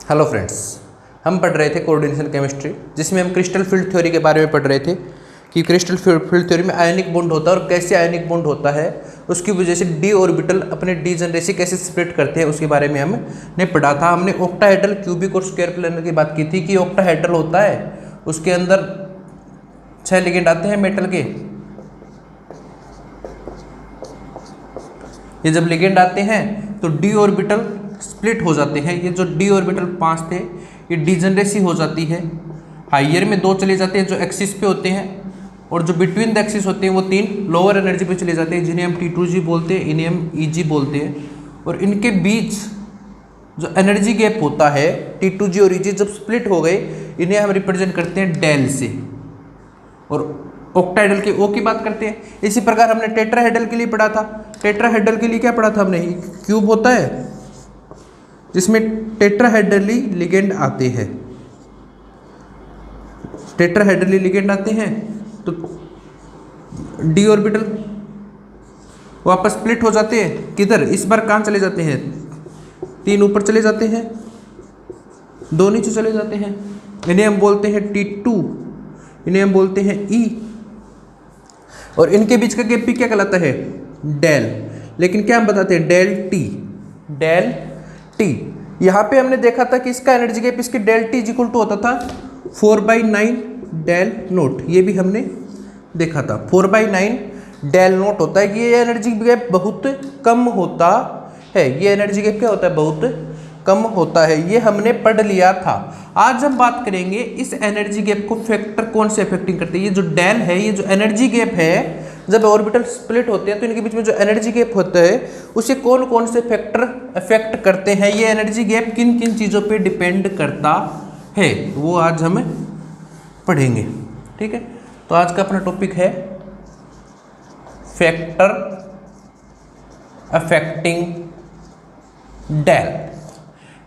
Hello friends, हम पढ़ रहे थे कोऑर्डिनेशन केमिस्ट्री, जिसमें हम क्रिस्टल फील्ड थ्योरी के बारे में पढ़ रहे थे कि क्रिस्टल फील्ड थ्योरी में आयनिक बॉन्ड होता है और कैसे आयनिक बॉन्ड होता है, उसकी वजह से डी ऑर्बिटल अपने डीजनरेसी कैसे स्प्लिट करते हैं उसके बारे में हमने पढ़ा था। हमने ऑक्टाहेड्रल, क्यूबिक और स्क्वायर प्लेनर की बात की थी कि ऑक्टाहेड्रल होता है, उसके अंदर 6 लिगेंड आते हैं मेटल के। ये जब लिगेंड आते हैं तो डी ऑर्बिटल स्प्लिट हो जाते हैं। ये जो डी ऑर्बिटल 5 थे ये डिजनरेसी हो जाती है। हाइयर में 2 चले जाते हैं जो एक्सिस पे होते हैं, और जो बिटवीन द एक्सिस होते हैं वो 3 लोअर एनर्जी पे चले जाते हैं, जिन्हें हम T2G बोलते हैं, इन्हें हम EG बोलते हैं। और इनके बीच जो एनर्जी गैप होता है T2G और EG जब स्प्लिट हो गए, इन्हें हम रिप्रेजेंट करते हैं डेल से। और ऑक्टाहेड्रल के O की बात करते हैं। इसी प्रकार हमने टेट्राहेड्रल के लिए पढ़ा था। टेट्राहेड्रल के लिए क्या पढ़ा था हमने? क्यूब होता है जिसमें टेट्राहेड्रली लिगेंड आते हैं। टेट्राहेड्रली लिगेंड आते हैं तो डी ऑर्बिटल वापस स्प्लिट हो जाते हैं। किधर? इस बार कहाँ चले जाते हैं? 3 ऊपर चले जाते हैं, 2 नीचे चले जाते हैं। इन्हें हम बोलते हैं T2, इन्हें हम बोलते हैं E। और इनके बीच का गैप भी क्या कहलाता है? डेल। लेकिन क्या हम बताते हैं? Del T, del T। यहाँ पे हमने देखा था कि इसका एनर्जी गैप इसके del T is equal to होता था 4/9 डेल नोट। ये भी हमने देखा था 4/9 डेल नोट होता है कि ये एनर्जी गैप बहुत कम होता है। ये एनर्जी गैप क्या होता है? बहुत कम होता है। ये हमने पढ़ लिया था। आज हम बात करेंगे इस एनर्जी गैप को फैक्टर कौन से अफेक्टिंग करते हैं। ये जो डेल है, ये जो एनर्जी गैप है, जब ऑर्बिटल स्प्लिट होते हैं तो इनके बीच में जो एनर्जी गैप होता है उसे कौन कौन से फैक्टर अफेक्ट करते हैं, ये एनर्जी गैप किन किन चीज़ों पे डिपेंड करता है, वो आज हम पढ़ेंगे। ठीक है, तो आज का अपना टॉपिक है factor affecting del.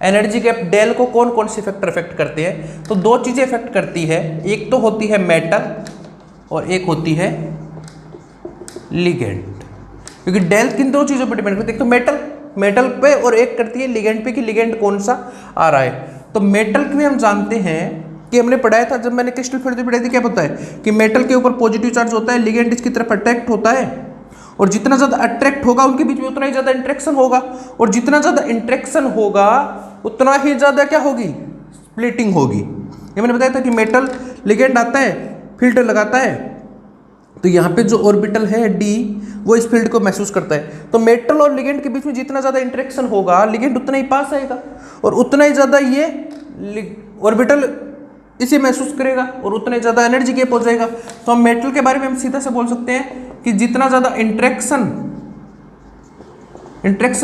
Energy gap del को कौन कौन से फैक्टर अफेक्ट करते हैं? तो 2 चीज़ें अफेक्ट करती है। एक तो होती है मेटल और एक होती है लिगेंड। क्योंकि डेल किन 2 चीज़ों पर डिपेंड करती है? एक तो मेटल पे, और एक करती है लिगेंड पे कि लिगेंड कौन सा आ रहा है। तो मेटल में हम जानते हैं कि हमने पढ़ाया था जब मैंने क्रिस्टल फील्ड पढ़ाई थी, क्या होता है कि मेटल के ऊपर पॉजिटिव चार्ज होता है, लिगेंड इसकी तरफ अट्रैक्ट होता है, और जितना ज़्यादा अट्रैक्ट होगा उनके बीच में उतना ही ज़्यादा इंट्रैक्शन होगा, और जितना ज़्यादा इंट्रैक्शन होगा उतना ही ज़्यादा क्या होगी? स्प्लिटिंग होगी। ये मैंने बताया था कि मेटल लिगेंड आता है, फील्ड लगाता है, तो यहाँ पे जो ऑर्बिटल है डी वो इस फील्ड को महसूस करता है। तो मेटल और लिगेंड के बीच में जितना ज़्यादा इंटरेक्शन होगा, लिगेंड उतना ही पास आएगा, और उतना ही ज़्यादा ये ऑर्बिटल इसे महसूस करेगा, और उतना ही ज़्यादा एनर्जी गैप हो जाएगा। तो हम मेटल के बारे में हम सीधा से बोल सकते हैं कि जितना ज़्यादा इंट्रैक्शन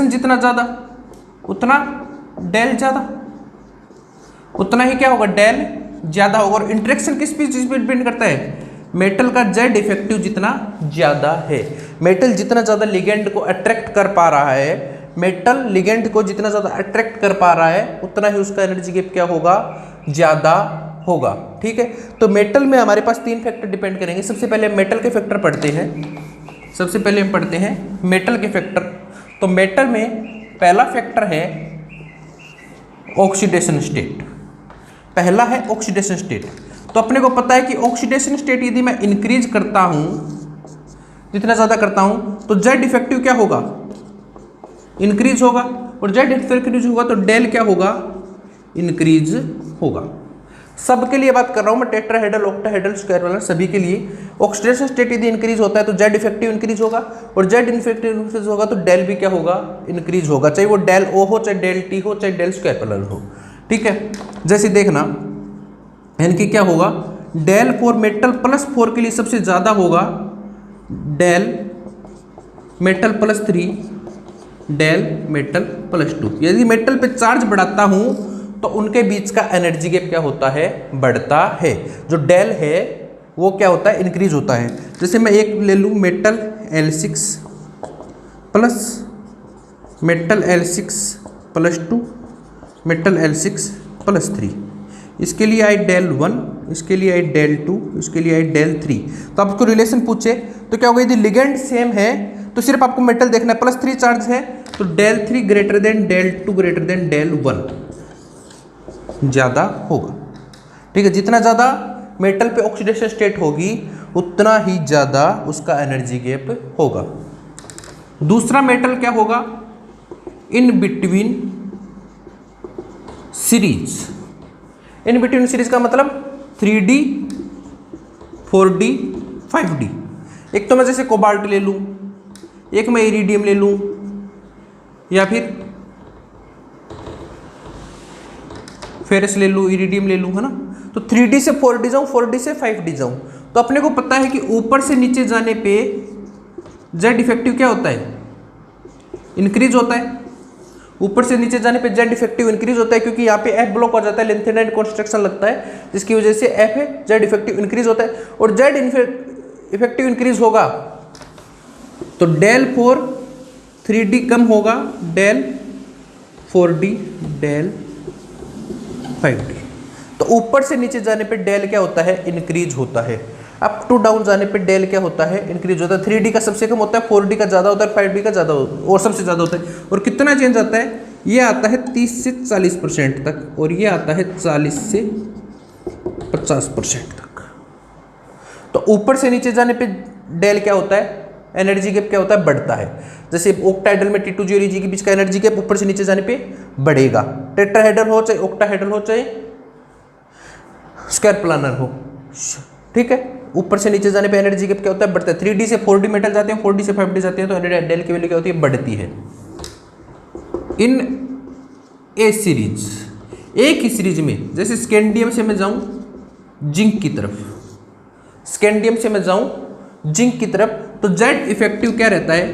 जितना ज़्यादा उतना डेल ज़्यादा, उतना ही क्या होगा? डेल ज़्यादा होगा। और इंट्रैक्शन किस चीज़ पर डिपेंड करता है? मेटल का जेड इफेक्टिव जितना ज़्यादा है। मेटल जितना ज़्यादा लिगेंड को अट्रैक्ट कर पा रहा है, मेटल लिगेंड को जितना ज़्यादा अट्रैक्ट कर पा रहा है, उतना ही उसका एनर्जी गैप क्या होगा? ज़्यादा होगा। ठीक है, तो मेटल में हमारे पास 3 फैक्टर डिपेंड करेंगे। सबसे पहले हम मेटल के फैक्टर पढ़ते हैं। सबसे पहले हम पढ़ते हैं मेटल के फैक्टर। तो मेटल में पहला फैक्टर है ऑक्सीडेशन स्टेट। पहला है ऑक्सीडेशन स्टेट। तो अपने को पता है कि ऑक्सीडेशन स्टेट यदि मैं इंक्रीज करता हूं, जितना ज़्यादा करता हूं, तो जेड इफेक्टिव क्या होगा? इंक्रीज होगा। और जेड इंक्रीज होगा तो डेल क्या होगा? इंक्रीज होगा। सबके लिए बात कर रहा हूं मैं, टेट्राहेड्रल, ऑक्टाहेड्रल, स्क्वायर प्लेनर, सभी के लिए ऑक्सीडेशन स्टेट यदि इंक्रीज होता है तो जेड इफेक्टिव इंक्रीज होगा, और जेड इफेक्टिव इंक्रीज होगा तो डेल भी क्या होगा? इंक्रीज होगा, चाहे वो डेल ओ हो, चाहे डेल टी हो, चाहे डेल स्क्वायर प्लेनर हो। ठीक है, जैसे देखना इनकी क्या होगा? डेल फॉर मेटल +4 के लिए सबसे ज़्यादा होगा डेल मेटल +3, डेल मेटल +2। यदि मेटल पे चार्ज बढ़ाता हूं तो उनके बीच का एनर्जी गैप क्या होता है? बढ़ता है। जो डेल है वो क्या होता है? इंक्रीज होता है। जैसे मैं एक ले लूँ metal L6 plus metal L6 +2, metal L6 +3, इसके लिए आई डेल 1, इसके लिए आई डेल 2, इसके लिए आई डेल 3। तो आपको रिलेशन पूछे तो क्या होगा? यदि लिगेंड सेम है तो सिर्फ आपको मेटल देखना है, +3 चार्ज है तो del 3 greater than del 2 greater than del 1। ज़्यादा होगा। ठीक है, जितना ज़्यादा मेटल पे ऑक्सीडेशन स्टेट होगी उतना ही ज़्यादा उसका एनर्जी गैप होगा। दूसरा मेटल क्या होगा? In between series. In between series का मतलब 3D 4D 5D। एक तो मैं जैसे कोबाल्ट ले लूँ, एक मैं इरिडियम ले लूँ, या फिर फेरस ले लूँ, इरिडियम ले लूँ, है ना। तो 3D से 4D जाऊँ, 4D से 5D जाऊँ, तो अपने को पता है कि ऊपर से नीचे जाने पे जेड इफेक्टिव क्या होता है? इंक्रीज होता है। ऊपर से नीचे जाने पे जेड इफेक्टिव इंक्रीज होता है, क्योंकि यहाँ पे एफ ब्लॉक हो जाता है, लेंथेनाइड कंस्ट्रक्शन लगता है, जिसकी वजह से एफ है, जेड इफेक्टिव इंक्रीज होता है। और जेड इफेक्टिव इंक्रीज होगा तो डेल फॉर 3D कम होगा, डेल 4D, डेल 5D। तो ऊपर से नीचे जाने पे डेल क्या होता है? इंक्रीज होता है। अप टू डाउन जाने पे डेल क्या होता है? इंक्रीज होता है। 3D का सबसे कम होता है, 4D का ज़्यादा होता है, 5D का ज़्यादा और सबसे ज़्यादा होता है। और कितना चेंज आता है? ये आता है 30 से 40% तक, और ये आता है 40 से 50% तक। तो ऊपर से नीचे जाने पे डेल क्या होता है? एनर्जी गैप क्या होता है? बढ़ता है। जैसे ऑक्टाहेड्रल में T2G और Eg के बीच का एनर्जी गैप ऊपर से नीचे जाने पे बढ़ेगा। टेट्राहेड्रल हो चाहे ऑक्टाहेड्रल हो चाहे स्क्वायर प्लानर हो, ठीक है, ऊपर से नीचे जाने पे एनर्जी गैप क्या होता है? बढ़ता है। 3D से 4D मेटल जाते हैं, 4D से 5D जाते हैं, तो डेल की वैल्यू क्या होती है? बढ़ती है। इन ए सीरीज, एक ही सीरीज में, जैसे स्कैंडियम से मैं जाऊं जिंक की तरफ, स्कैंडियम से मैं जाऊं जिंक की तरफ, तो जेड इफेक्टिव क्या रहता है?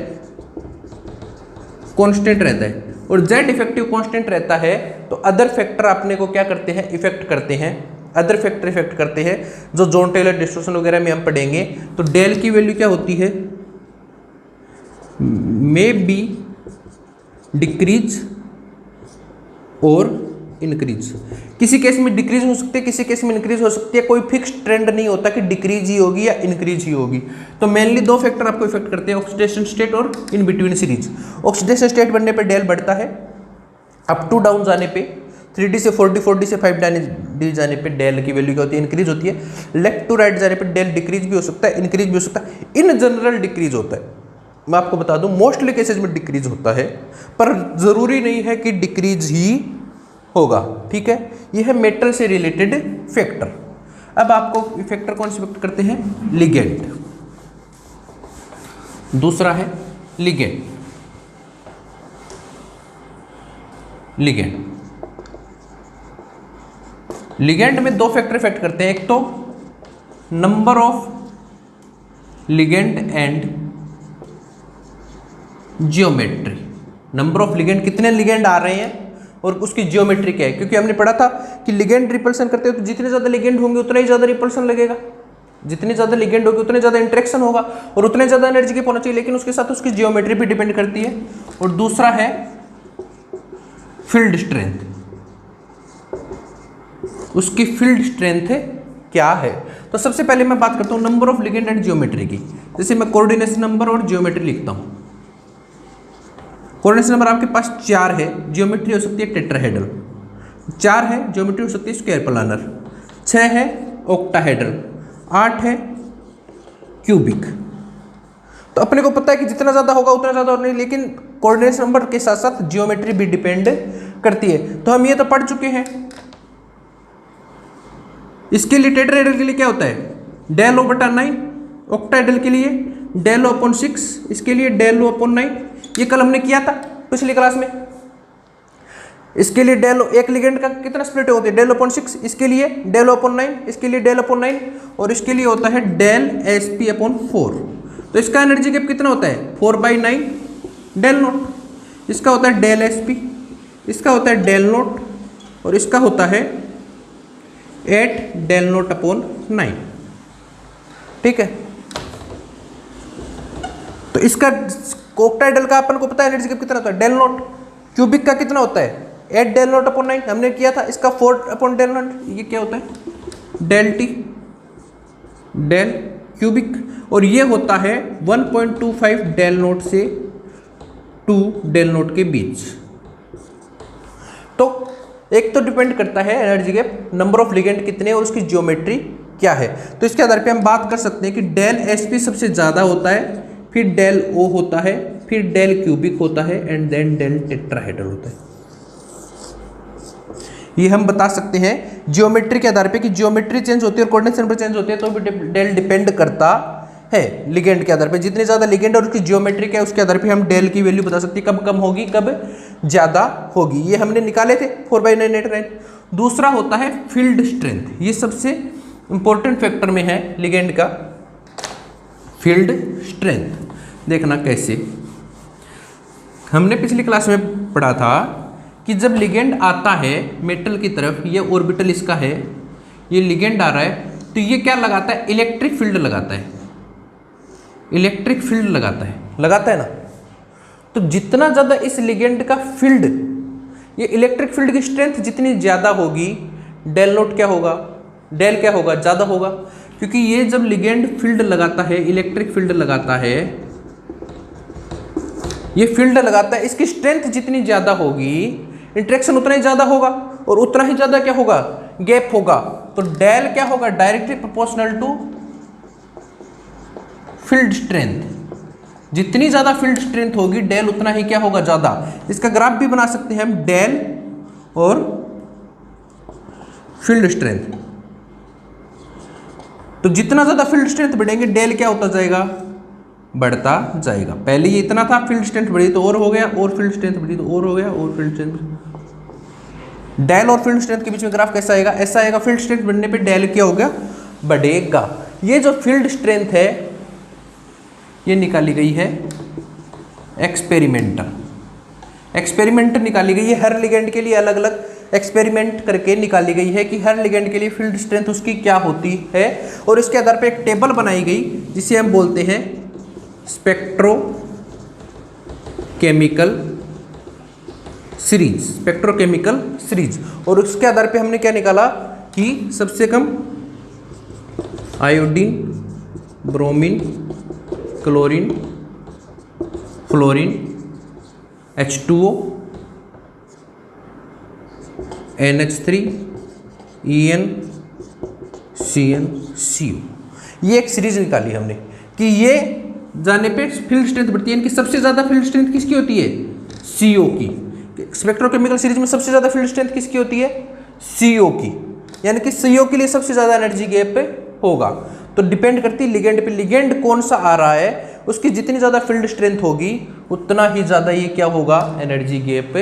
कांस्टेंट रहता है। और जेड इफेक्टिव कांस्टेंट रहता है तो अदर फैक्टर अपने को क्या करते हैं? इफेक्ट करते हैं। अदर फैक्टर इफेक्ट करते हैं, जो जॉन टेलर डिस्ट्रीब्यूशन वगैरह में हम पढ़ेंगे। तो डेल की वैल्यू क्या होती है? मे बी डिक्रीज और इंक्रीज। किसी केस में डिक्रीज हो सकती है, किसी केस में इंक्रीज हो सकती है। कोई फिक्स ट्रेंड नहीं होता कि डिक्रीज ही होगी या इंक्रीज ही होगी। तो मेनली दो फैक्टर आपको इफेक्ट करते हैं, ऑक्सीडेशन स्टेट और in between series. Oxidation state बनने पे डेल बढ़ता है, अप टू डाउन जाने पे 3D से 4D, 4D से 5D जाने पे डेल की वैल्यू क्या होती है? इंक्रीज होती है। लेफ्ट टू राइट जाने पे डेल डिक्रीज भी हो सकता है, इंक्रीज भी हो सकता है। इन जनरल डिक्रीज होता है। मैं आपको बता दूं मोस्टली केसेज में डिक्रीज होता है, पर जरूरी नहीं है कि डिक्रीज ही होगा। ठीक है, यह है मेटल से रिलेटेड फैक्टर। अब आपको फैक्टर कौन से इफेक्ट करते हैं? लिगेंड। दूसरा है लिगेंड। लिगेंड लिगेंड में दो फैक्टर इफेक्ट करते हैं। एक तो number of ligand and geometry. Number of ligand, कितने लिगेंड आ रहे हैं और उसकी जियोमेट्री क्या है। क्योंकि हमने पढ़ा था कि लिगेंड रिपल्सन करते हो तो जितने ज़्यादा लिगेंड होंगे उतना ही ज़्यादा रिपल्सन लगेगा, जितनी ज़्यादा लिगेंड होगी उतने ज़्यादा इंटरेक्शन होगा और उतने ज़्यादा एनर्जी के होना चाहिए। लेकिन उसके साथ उसकी जियोमेट्री भी डिपेंड करती है। और दूसरा है फील्ड स्ट्रेंथ। उसकी फील्ड स्ट्रेंथ क्या है। तो सबसे पहले मैं बात करता हूँ number of ligand and geometry की। जैसे मैं कोऑर्डिनेशन नंबर और जियोमेट्री लिखता हूँ। कोऑर्डिनेशन नंबर आपके पास 4 है, जियोमेट्री हो सकती है टेट्राहेड्रल। 4 है, जियोमेट्री हो सकती है स्क्वायर प्लानर। 6 है ऑक्टाहेड्रल। 8 है क्यूबिक। तो अपने को पता है कि जितना ज़्यादा होगा उतना ज़्यादा और नहीं, लेकिन कोऑर्डिनेशन नंबर के साथ साथ जियोमेट्री भी डिपेंड करती है। तो हम ये तो पढ़ चुके हैं। इसके लिए टेट्राहेड्रल के लिए क्या होता है? डेल ओ बटा 9। ऑक्टाहेड्रल के लिए डेल ओ अपॉन 6। इसके लिए डेल ओ अपॉन 9। ये कल हमने किया था पिछली क्लास में। इसके लिए डेल एक लिगेंड का कितना स्प्लिट होती है? Del upon 6। इसके लिए डेल अपॉन 9। इसके लिए डेल अपॉन 9 और इसके लिए होता है डेल SP अपॉन 4। तो इसका एनर्जी गैप कितना होता है? 4/9 डेल नोट। इसका होता है डेल SP, इसका होता है डेल नोट और इसका होता है 8 डेल नोट अपॉन 9। ठीक है, तो इसका ऑक्टाहेड्रल का अपन को पता है एनर्जी गैप कितना होता है? Del note. क्यूबिक का कितना होता है? 8 डेल नोट अपॉन 9 हमने किया था। इसका 4 अपॉन डेल नोट, ये क्या होता है? Del T del cubic. और ये होता है 1.25 डेल नोट से 2 डेल नोट के बीच। तो एक तो डिपेंड करता है energy gap, number of ligand कितने और उसकी ज्योमेट्री क्या है। तो इसके आधार पे हम बात कर सकते हैं कि डेल sp सबसे ज़्यादा होता है, फिर डेल O होता है, फिर डेल क्यूबिक होता है एंड देन डेल टेट्राहेड्रल होता है। ये हम बता सकते हैं ज्योमेट्री के आधार पे कि ज्योमेट्री चेंज होती है और कोऑर्डिनेट सेंटर चेंज होती है, तो भी डेल डिपेंड करता है लिगेंड के आधार पे। जितने ज़्यादा लिगेंड और उसकी ज्योमेट्री क्या है उसके आधार पे हम डेल की वैल्यू बता सकते हैं, कब कम होगी कब ज़्यादा होगी। ये हमने निकाले थे 4/989। दूसरा होता है फील्ड स्ट्रेंथ, ये सबसे इंपॉर्टेंट फैक्टर में है लिगेंड का, फील्ड स्ट्रेंथ। देखना कैसे, हमने पिछली क्लास में पढ़ा था कि जब लिगेंड आता है मेटल की तरफ, ये ऑर्बिटल इसका है, ये लिगेंड आ रहा है, तो ये क्या लगाता है, इलेक्ट्रिक फील्ड लगाता है, इलेक्ट्रिक फील्ड लगाता है ना। तो जितना ज़्यादा इस लिगेंड का फील्ड, ये इलेक्ट्रिक फील्ड की स्ट्रेंथ जितनी ज़्यादा होगी, डेल नोट क्या होगा, डेल क्या होगा, ज़्यादा होगा। क्योंकि ये जब लिगेंड फील्ड लगाता है, इलेक्ट्रिक फील्ड लगाता है, ये फील्ड लगाता है, इसकी स्ट्रेंथ जितनी ज़्यादा होगी, इंटरेक्शन उतना ही ज़्यादा होगा और उतना ही ज़्यादा क्या होगा, गैप होगा। तो डेल क्या होगा, directly proportional to field strength. जितनी ज़्यादा फील्ड स्ट्रेंथ होगी डेल उतना ही क्या होगा, ज़्यादा। इसका ग्राफ भी बना सकते हैं हम, डेल और फील्ड स्ट्रेंथ। तो जितना ज़्यादा फील्ड स्ट्रेंथ बढ़ेंगे डेल क्या होता जाएगा, बढ़ता जाएगा। पहले ये इतना था, फील्ड स्ट्रेंथ बढ़ी तो और हो गया, और फील्ड स्ट्रेंथ बढ़ी तो और हो गया, और फील्ड स्ट्रेंथ। डेल और फील्ड स्ट्रेंथ के बीच में ग्राफ कैसा आएगा, ऐसा आएगा। फील्ड स्ट्रेंथ बढ़ने पे डेल क्या हो गया, बढ़ेगा। ये जो फील्ड स्ट्रेंथ है ये निकाली गई है एक्सपेरिमेंटर निकाली गई है। हर लिगेंड के लिए अलग अलग एक्सपेरिमेंट करके निकाली गई है कि हर लिगेंड के लिए फील्ड स्ट्रेंथ उसकी क्या होती है, और इसके आधार पे एक टेबल बनाई गई जिसे हम बोलते हैं स्पेक्ट्रोकेमिकल सीरीज। और उसके आधार पे हमने क्या निकाला कि सबसे कम iodine, bromine, chlorine, fluorine, H2O, NH3, EN, CN, CO, ये एक सीरीज निकाली हमने कि ये जाने पे फील्ड स्ट्रेंथ बढ़ती है। इनकी सबसे ज़्यादा फील्ड स्ट्रेंथ किसकी होती है, CO की। स्पेक्ट्रोकेमिकल सीरीज में सबसे ज़्यादा फील्ड स्ट्रेंथ किसकी होती है, CO की। यानी कि CO के लिए सबसे ज़्यादा एनर्जी गैप होगा। तो डिपेंड करती है लिगेंड पे, लिगेंड कौन सा आ रहा है उसकी जितनी ज़्यादा फील्ड स्ट्रेंथ होगी उतना ही ज़्यादा ये क्या होगा, एनर्जी गैप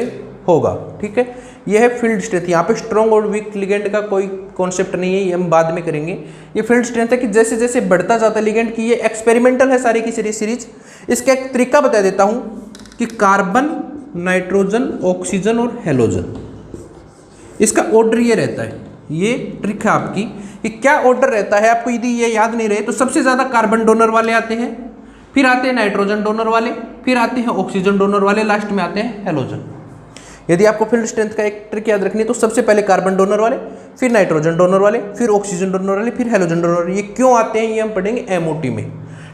होगा। ठीक है, ये है फील्ड स्ट्रेंथ। यहाँ पे स्ट्रॉन्ग और वीक लिगेंड का कोई कॉन्सेप्ट नहीं है, ये हम बाद में करेंगे। ये फील्ड स्ट्रेंथ है कि जैसे जैसे बढ़ता जाता है लिगेंड की, ये एक्सपेरिमेंटल है सारी की सारी सीरीज। इसका एक तरीका बता देता हूँ कि कार्बन, नाइट्रोजन, ऑक्सीजन और हेलोजन, इसका ऑर्डर ये रहता है। ये ट्रिक है आपकी कि क्या ऑर्डर रहता है। आपको यदि ये याद नहीं रहे तो सबसे ज़्यादा कार्बन डोनर वाले आते हैं, फिर आते हैं नाइट्रोजन डोनर वाले, फिर आते हैं ऑक्सीजन डोनर वाले, लास्ट में आते हैं हेलोजन। यदि आपको फील्ड स्ट्रेंथ का एक ट्रिक याद रखनी है तो सबसे पहले कार्बन डोनर वाले, फिर नाइट्रोजन डोनर वाले, फिर ऑक्सीजन डोनर वाले, फिर हेलोजन डोनर। ये क्यों आते हैं ये हम पढ़ेंगे MOT में।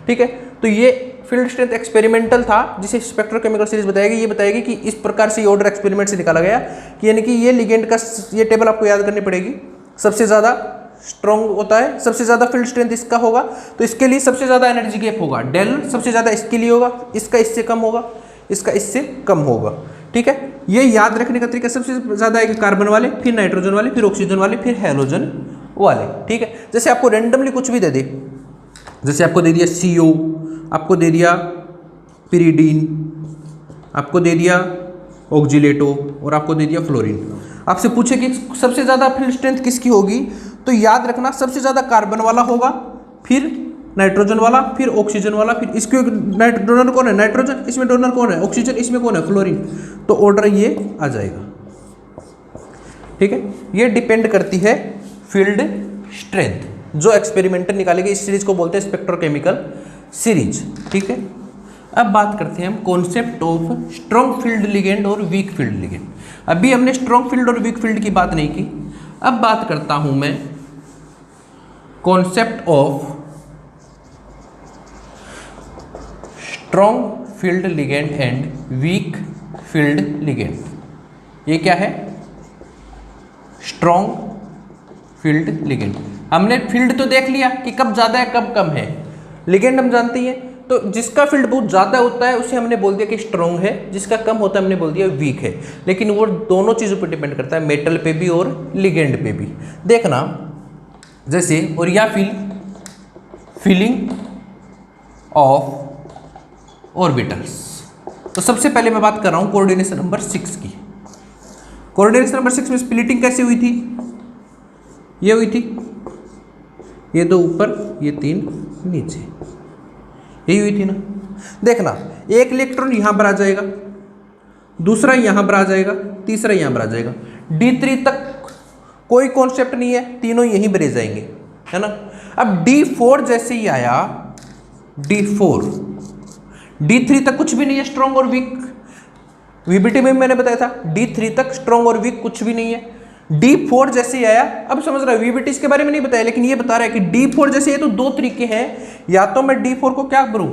ठीक है, तो ये फील्ड स्ट्रेंथ एक्सपेरिमेंटल था जिसे स्पेक्ट्रोकेमिकल सीरीज बताएगी। ये बताएगी कि इस प्रकार से ऑर्डर एक्सपेरिमेंट से निकाला गया कि यानी कि ये लिगेंड का ये टेबल आपको याद करनी पड़ेगी। सबसे ज़्यादा स्ट्रॉन्ग होता है, सबसे ज़्यादा फील्ड स्ट्रेंथ इसका होगा, तो इसके लिए सबसे ज़्यादा एनर्जी गैप होगा। डेल सबसे ज़्यादा इसके लिए होगा, इसका इससे कम होगा, इसका इससे कम होगा। ठीक है, ये याद रखने का तरीका सबसे ज़्यादा है कि कार्बन वाले, फिर नाइट्रोजन वाले, फिर ऑक्सीजन वाले, फिर हेलोजन वाले। ठीक है, जैसे आपको रेंडमली कुछ भी दे दे, जैसे आपको दे दिया CO, आपको दे दिया पिरीडीन, आपको दे दिया ऑक्जिलेटो और आपको दे दिया फ्लोरीन। आपसे पूछे कि सबसे ज़्यादा फील्ड स्ट्रेंथ किसकी होगी, तो याद रखना सबसे ज़्यादा कार्बन वाला होगा, फिर नाइट्रोजन वाला, फिर ऑक्सीजन वाला, फिर इसके डोनर कौन है, नाइट्रोजन, इसमें डोनर कौन है, ऑक्सीजन, इसमें कौन है, फ्लोरीन। तो ऑर्डर ये आ जाएगा। ठीक है, ये डिपेंड करती है फील्ड स्ट्रेंथ जो एक्सपेरिमेंटल निकालेगी। इस सीरीज को बोलते हैं स्पेक्ट्रोकेमिकल सीरीज। ठीक है, अब बात करते हैं हम concept of strong field ligand और वीक फील्ड लिगेंड। अभी हमने स्ट्रॉन्ग फील्ड और वीक फील्ड की बात नहीं की, अब बात करता हूं मैं concept of strong field ligand and weak field ligand. ये क्या है, स्ट्रॉन्ग फील्ड लिगेंड। हमने फील्ड तो देख लिया कि कब ज़्यादा है कब कम है, लिगेंड हम जानते ही हैं, तो जिसका फील्ड बहुत ज़्यादा होता है उसे हमने बोल दिया कि स्ट्रॉन्ग है, जिसका कम होता है हमने बोल दिया वीक है। लेकिन वो दोनों चीज़ों पर डिपेंड करता है, मेटल पे भी और लिगेंड पे भी। देखना जैसे, और या फीलिंग ऑफ ऑर्बिटल्स। तो सबसे पहले मैं बात कर रहा हूँ कोऑर्डिनेशन नंबर 6 की। कोऑर्डिनेशन नंबर 6 में स्प्लिटिंग कैसे हुई थी? ये हुई थी, ये 2 ऊपर, ये 3 नीचे, यही हुई थी ना। देखना, एक इलेक्ट्रॉन यहां पर आ जाएगा, दूसरा यहां पर आ जाएगा, तीसरा यहां पर आ जाएगा। D3 तक कोई कॉन्सेप्ट नहीं है, तीनों यहीं पर रह जाएंगे, है ना। अब D4 जैसे ही आया, D4, D3 तक कुछ भी नहीं है, स्ट्रॉन्ग और वीक। VBT में मैंने बताया था D3 तक स्ट्रॉन्ग और वीक कुछ भी नहीं है। D4 जैसे ही आया, अब समझ रहा है, VBT इसके बारे में नहीं बताया, लेकिन ये बता रहा है कि D4 जैसे ये तो 2 तरीके हैं, या तो मैं D4 को क्या करूं,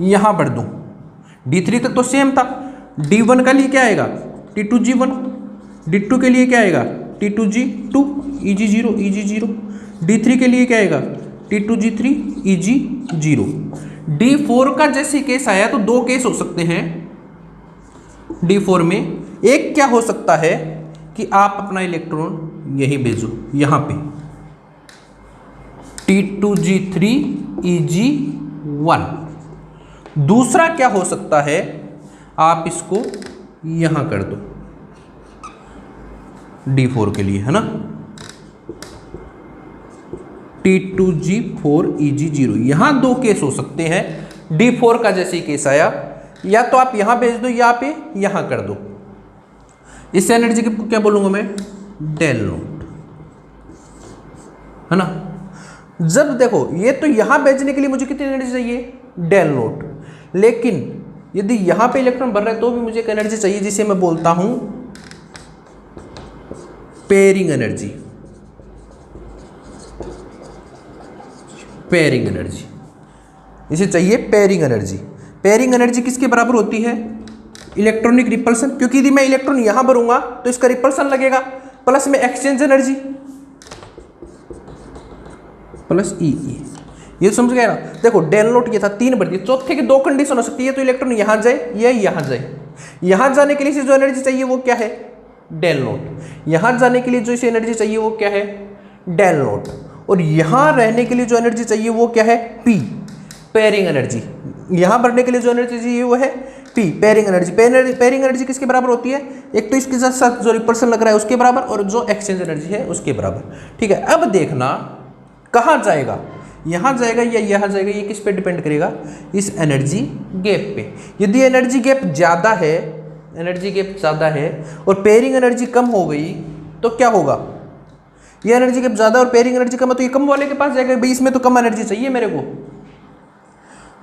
यहां बढ़ दूं। D3 तक तो सेम था, D1 के लिए क्या आएगा, T2G1, D2 के लिए क्या आएगा, T2G2, Eg0, Eg0, D3 के लिए क्या आएगा, T2G3, Eg0। D4 का जैसे केस आया तो 2 केस हो सकते हैं D4 में। एक क्या हो सकता है कि आप अपना इलेक्ट्रॉन यहीं भेजो, यहां पे T2G3, Eg1। दूसरा क्या हो सकता है, आप इसको यहां कर दो D4 के लिए, है ना, T2G4, Eg0। यहां 2 केस हो सकते हैं D4 का जैसे ही केस आया, या तो आप यहां भेज दो या पे यहां कर दो। इस एनर्जी को क्या बोलूंगा मैं, डेल नोट, है ना। जब देखो, ये तो यहां भेजने के लिए मुझे कितनी एनर्जी चाहिए, डेल नोट। लेकिन यदि यहां पे इलेक्ट्रॉन भर रहा है तो भी मुझे एक एनर्जी चाहिए, जिसे मैं बोलता हूं पेयरिंग एनर्जी। पेयरिंग एनर्जी, इसे चाहिए पेयरिंग एनर्जी। पेयरिंग एनर्जी किसके बराबर होती है, इलेक्ट्रॉनिक रिपल्सन, क्योंकि यदि मैं इलेक्ट्रॉन यहां भरूंगा तो इसका रिपल्सन लगेगा, प्लस में एक्सचेंज एनर्जी प्लस ई। ये समझ गया ना। देखो डेल नोट ये था, 3 बढ़ दिए, चौथे की 2 कंडीशन हो सकती है, तो इलेक्ट्रॉन यहां जाए या यहां जाए। यहां जाने के लिए जो एनर्जी चाहिए वो क्या है, डेल नोट। यहां जाने के लिए जो इसे एनर्जी चाहिए वो क्या है, डेल नोट। और यहां रहने के लिए जो एनर्जी चाहिए वो क्या है, पी, पेयरिंग एनर्जी। यहां बढ़ने के लिए जो एनर्जी चाहिए वो है P, pairing energy. Pairing energy किसके बराबर होती है, एक तो इसके साथ जो रिपल्सन लग रहा है उसके बराबर, और जो एक्सचेंज एनर्जी है उसके बराबर। ठीक है, अब देखना कहां जाएगा, यहां जाएगा या यहां जाएगा, ये किस पे डिपेंड करेगा, इस एनर्जी गैप पे। यदि एनर्जी गैप ज़्यादा है, एनर्जी गैप ज़्यादा है और पेयरिंग एनर्जी कम हो गई तो क्या होगा, ये एनर्जी गैप ज़्यादा और पेयरिंग एनर्जी कम है तो ये कम वाले के पास जाएगा, भाई इसमें तो कम एनर्जी चाहिए मेरे को,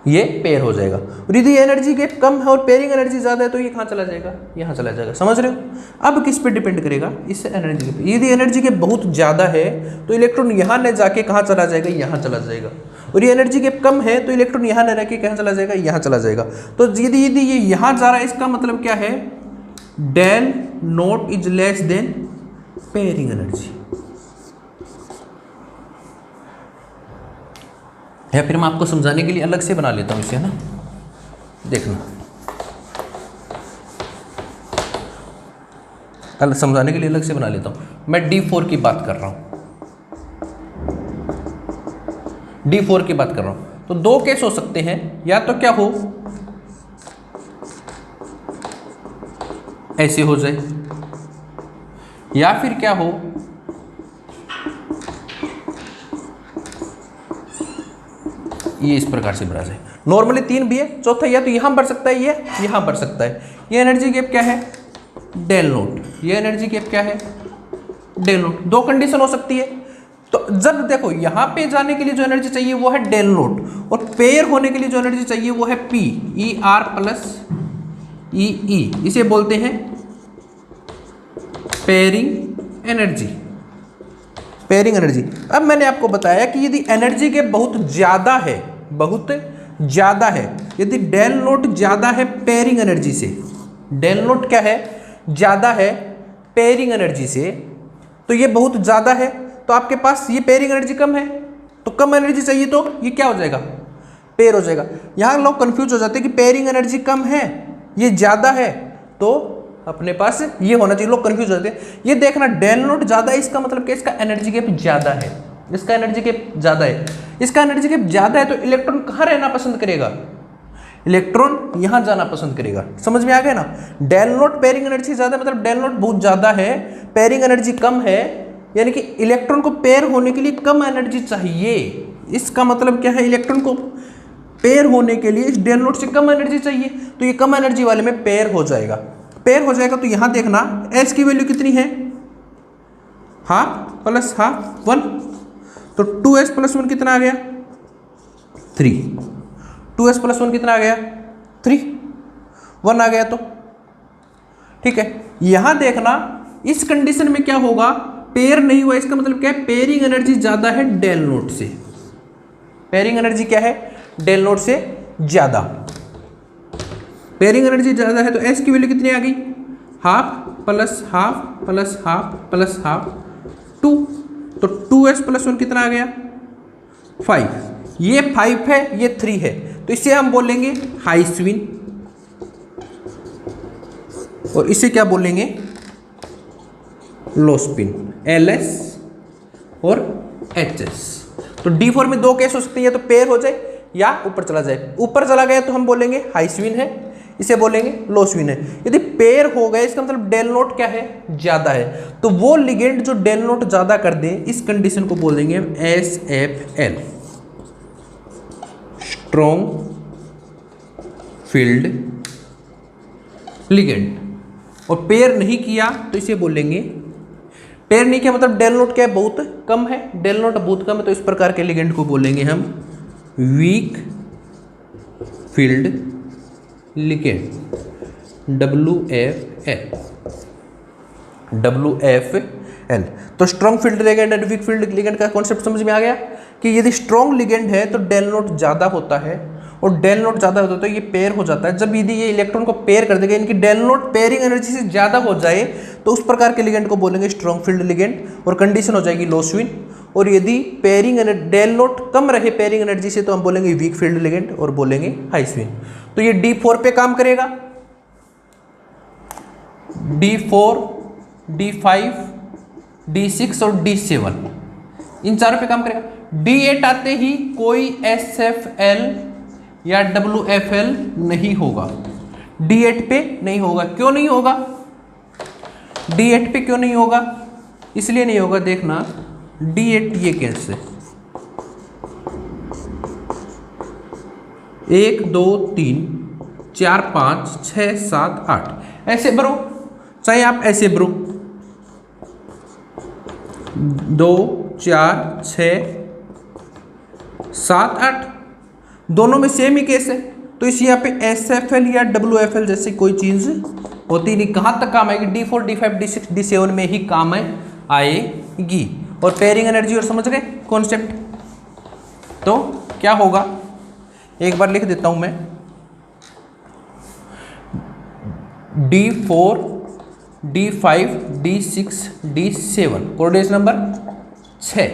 ये पेयर हो जाएगा। और यदि एनर्जी गैप कम है और पेयरिंग एनर्जी ज़्यादा है तो ये कहाँ चला जाएगा, यहाँ चला जाएगा। समझ रहे हो। अब किस पे डिपेंड करेगा, इस एनर्जी गैप। यदि एनर्जी गैप बहुत ज़्यादा है तो इलेक्ट्रॉन यहाँ न जाके कहाँ चला जाएगा, यहाँ चला जाएगा। और ये एनर्जी गैप कम है तो इलेक्ट्रॉन यहाँ न रह के कहाँ चला जाएगा, यहाँ चला जाएगा। तो यदि ये यहाँ जा रहा है, इसका मतलब क्या है, del naught is less than pairing energy. या फिर मैं आपको समझाने के लिए अलग से बना लेता हूं इसे, है ना, देखना, समझाने के लिए अलग से बना लेता हूं। मैं D4 की बात कर रहा हूं, D4 की बात कर रहा हूं। तो 2 केस हो सकते हैं, या तो क्या हो, ऐसे हो जाए, या फिर क्या हो, ये इस प्रकार से बढ़ा जाए। नॉर्मली 3 भी है, चौथा या तो यहां बढ़ सकता है, ये यहां बढ़ सकता है। ये एनर्जी गैप क्या है, डेल नोट। ये एनर्जी गैप क्या है, डेल नोट। 2 कंडीशन हो सकती है। तो जब देखो यहां पे जाने के लिए जो एनर्जी चाहिए वो है डेल नोट, और पेयर होने के लिए जो एनर्जी चाहिए वो है पी, ई आर प्लस ई ई। इसे बोलते हैं पेयरिंग एनर्जी। Pairing energy. अब मैंने आपको बताया कि यदि एनर्जी गैप बहुत ज़्यादा है, बहुत ज़्यादा है, यदि डेल नोट ज़्यादा है पेयरिंग एनर्जी से, डेल नोट क्या है, ज़्यादा है पेयरिंग एनर्जी से, तो ये बहुत ज़्यादा है, तो आपके पास ये पेयरिंग एनर्जी कम है, तो कम एनर्जी चाहिए तो ये क्या हो जाएगा, पेयर हो जाएगा। यहाँ लोग कंफ्यूज हो जाते हैं कि पेयरिंग एनर्जी कम है, ये ज़्यादा है, तो अपने पास ये होना चाहिए। लोग कंफ्यूज हो जाते हैं। ये देखना डेल नोट ज़्यादा है, इसका मतलब कि इसका एनर्जी गैप ज़्यादा है, इसका एनर्जी गैप ज़्यादा है। इसका एनर्जी गैप ज़्यादा है तो इलेक्ट्रॉन कहाँ रहना पसंद करेगा, इलेक्ट्रॉन यहाँ जाना पसंद करेगा। समझ में आ गया ना। डेल नोट पेयरिंग एनर्जी ज़्यादा मतलब डेल नोट बहुत ज़्यादा है, पेयरिंग एनर्जी कम है, यानी कि इलेक्ट्रॉन को पेयर होने के लिए कम एनर्जी चाहिए। इसका मतलब क्या है, इलेक्ट्रॉन को पेयर होने के लिए इस डेल नोट से कम एनर्जी चाहिए, तो ये कम एनर्जी वाले में पेयर हो जाएगा। पेयर हो जाएगा तो यहाँ देखना एच की वैल्यू कितनी है, हाफ प्लस हाफ 1, तो 2s प्लस 1 कितना आ गया 3, 2s प्लस 1 कितना आ गया 3, 1 आ गया। तो ठीक है, यहाँ देखना इस कंडीशन में क्या होगा, पेयर नहीं हुआ, इसका मतलब क्या है, पेयरिंग एनर्जी ज़्यादा है डेल नोट से। पेयरिंग एनर्जी क्या है, डेल नोट से ज़्यादा। पेयरिंग एनर्जी ज़्यादा है तो एस की वैल्यू कितनी आ गई, half plus half plus half plus half 2, तो 2s प्लस 1 कितना आ गया 5। ये 5 है, ये 3 है, तो इसे हम बोलेंगे हाई स्विन, और इसे क्या बोलेंगे, लो स्पिन, LS और HS। तो D4 में दो केस हो सकते हैं, या तो पेयर हो जाए या ऊपर चला जाए। ऊपर चला गया तो हम बोलेंगे हाई स्विन है, इसे बोलेंगे लो स्विन है। यदि पेयर हो गए इसका मतलब डेल नोट क्या है, ज्यादा है, तो वो लिगेंड जो डेल नोट ज्यादा कर दे इस कंडीशन को बोलेंगे SFL, स्ट्रॉन्ग फील्ड लिगेंड। और पेयर नहीं किया तो इसे बोलेंगे, पेयर नहीं किया मतलब डेल नोट क्या है, बहुत कम है, डेल नोट बहुत कम है, तो इस प्रकार के लिगेंड को बोलेंगे हम वीक फील्ड लिगेंड, WFL। तो strong field ligand and weak field ligand का कॉन्सेप्ट समझ में आ गया कि यदि स्ट्रॉन्ग लिगेंड है तो डेल नोट ज़्यादा होता है, और डेल नोट ज़्यादा होता है तो ये पेयर हो जाता है। जब यदि ये इलेक्ट्रॉन को पेयर कर देगा, इनकी डेल नोट पेयरिंग एनर्जी से ज़्यादा हो जाए, तो उस प्रकार के लिगेंड को बोलेंगे स्ट्रॉन्ग फील्ड लिगेंड, और कंडीशन हो जाएगी लो स्विन। और यदि पेयरिंग डेल नोट कम रहे पेयरिंग एनर्जी से, तो हम बोलेंगे वीक फील्ड लिगेंड और बोलेंगे हाई स्विन। तो ये D4 पे काम करेगा, D4, D5, D6 और D7 इन चारों पे काम करेगा। D8 आते ही कोई SFL या WFL नहीं होगा, D8 पे नहीं होगा। क्यों नहीं होगा, D8 पे क्यों नहीं होगा, इसलिए नहीं होगा, देखना D8 ये कैसे 1 2 3 4 5 6 7 8 ऐसे भरो, चाहे आप ऐसे भरो 2 4 6 7 8, दोनों में सेम ही केस है, तो इस यहाँ पे SFL या WFL जैसे कोई चीज़ होती नहीं। कहाँ तक काम आएगी, D4, D5, D6, D7 में ही काम आएगी। और पेयरिंग एनर्जी और समझ गए कॉन्सेप्ट। तो क्या होगा, एक बार लिख देता हूं मैं, D4, D5, D6, D7 coordinate number 6।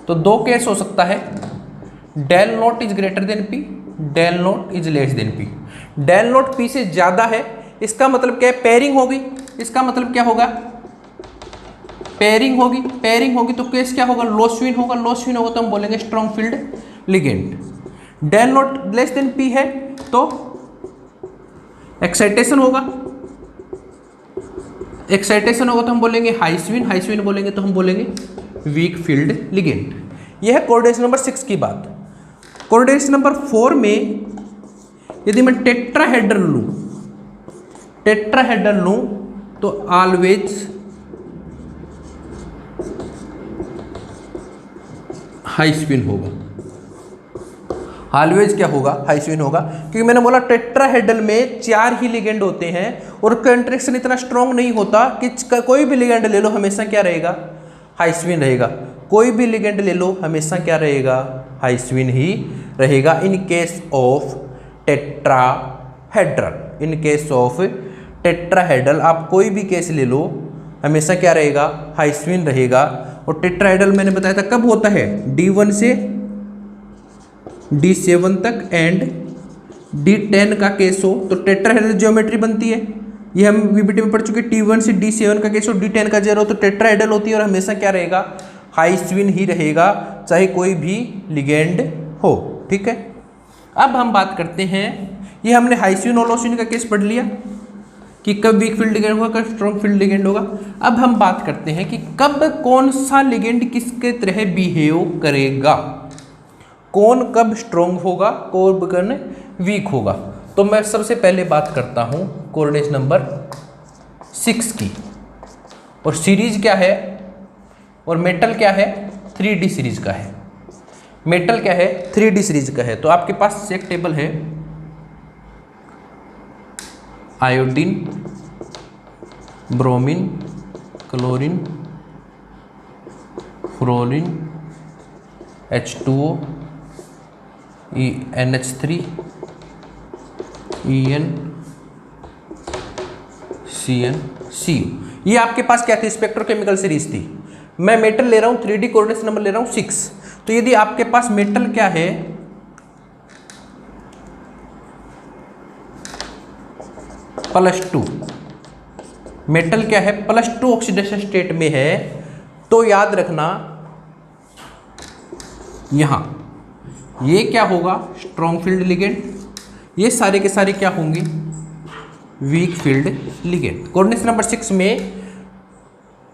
तो दो केस हो सकता है, del naught is greater than P, del naught is less than P। Del naught P से ज्यादा है, इसका मतलब क्या है, पेयरिंग होगी। इसका मतलब क्या होगा, पेयरिंग होगी। पेयरिंग होगी तो केस क्या होगा, लो स्विन होगा। लो स्विन होगा तो हम बोलेंगे strong field ligand. Del naught less than P है तो एक्साइटेशन होगा। एक्साइटेशन होगा तो हम बोलेंगे हाई स्विन। हाई स्विन बोलेंगे तो हम बोलेंगे वीक फील्ड लिगेंड। यह है कोऑर्डिनेशन नंबर 6 की बात। कोऑर्डिनेशन नंबर 4 में यदि मैं टेट्राहेड्रल लूं तो ऑलवेज हाई स्पिन होगा। ऑलवेज क्या होगा, हाई स्पिन होगा, क्योंकि मैंने बोला टेट्राहेड्रल में 4 ही लिगेंड होते हैं और कंट्रैक्शन इतना स्ट्रॉन्ग नहीं होता कि कोई भी लिगेंड ले लो हमेशा क्या रहेगा, हाई स्पिन रहेगा। कोई भी लिगेंड ले लो हमेशा क्या रहेगा, हाई स्पिन ही रहेगा in case of tetrahedral. In case of tetrahedral, आप कोई भी केस ले लो, हमेशा क्या रहेगा, हाई स्विन रहेगा। और टेट्राहेड्रल मैंने बताया था कब होता है, D1 से D7 तक एंड D10 का केस हो तो टेट्राहेड्रल ज्योमेट्री बनती है। ये हम वीबीटी में पढ़ चुके, T1 से D7 का केस हो, D10 का जेरो, तो टेट्राहेड्रल होती है और हमेशा क्या रहेगा, हाई स्विन ही रहेगा, चाहे कोई भी लिगेंड हो। ठीक है, अब हम बात करते हैं, ये हमने हाई स्विन और लो स्विन का केस पढ़ लिया कि कब वीक फील्ड लिगेंड होगा, कब स्ट्रॉन्ग फील्ड लिगेंड होगा। अब हम बात करते हैं कि कब कौन सा लिगेंड किसके तरह बिहेव करेगा, कौन कब स्ट्रॉन्ग होगा, कौन कब वीक होगा। तो मैं सबसे पहले बात करता हूं कोऑर्डिनेट नंबर 6 की, और सीरीज क्या है, और मेटल क्या है, 3D सीरीज का है। मेटल क्या है, 3D सीरीज का है। तो आपके पास एक टेबल है, iodine, bromine, chlorine, fluorine, H2O, NH3, EN, CN, CO। ये आपके पास क्या थी, स्पेक्ट्रोकेमिकल सीरीज थी। मैं मेटल ले रहा हूँ, 3D कोऑर्डिनेट नंबर ले रहा हूँ 6। तो यदि आपके पास मेटल क्या है, +2, मेटल क्या है, +2 ऑक्सीडेशन स्टेट में है, तो याद रखना यहां ये क्या होगा, स्ट्रॉन्ग फील्ड लिगेंड, ये सारे के सारे क्या होंगे, weak field ligand. Coordinate number 6 में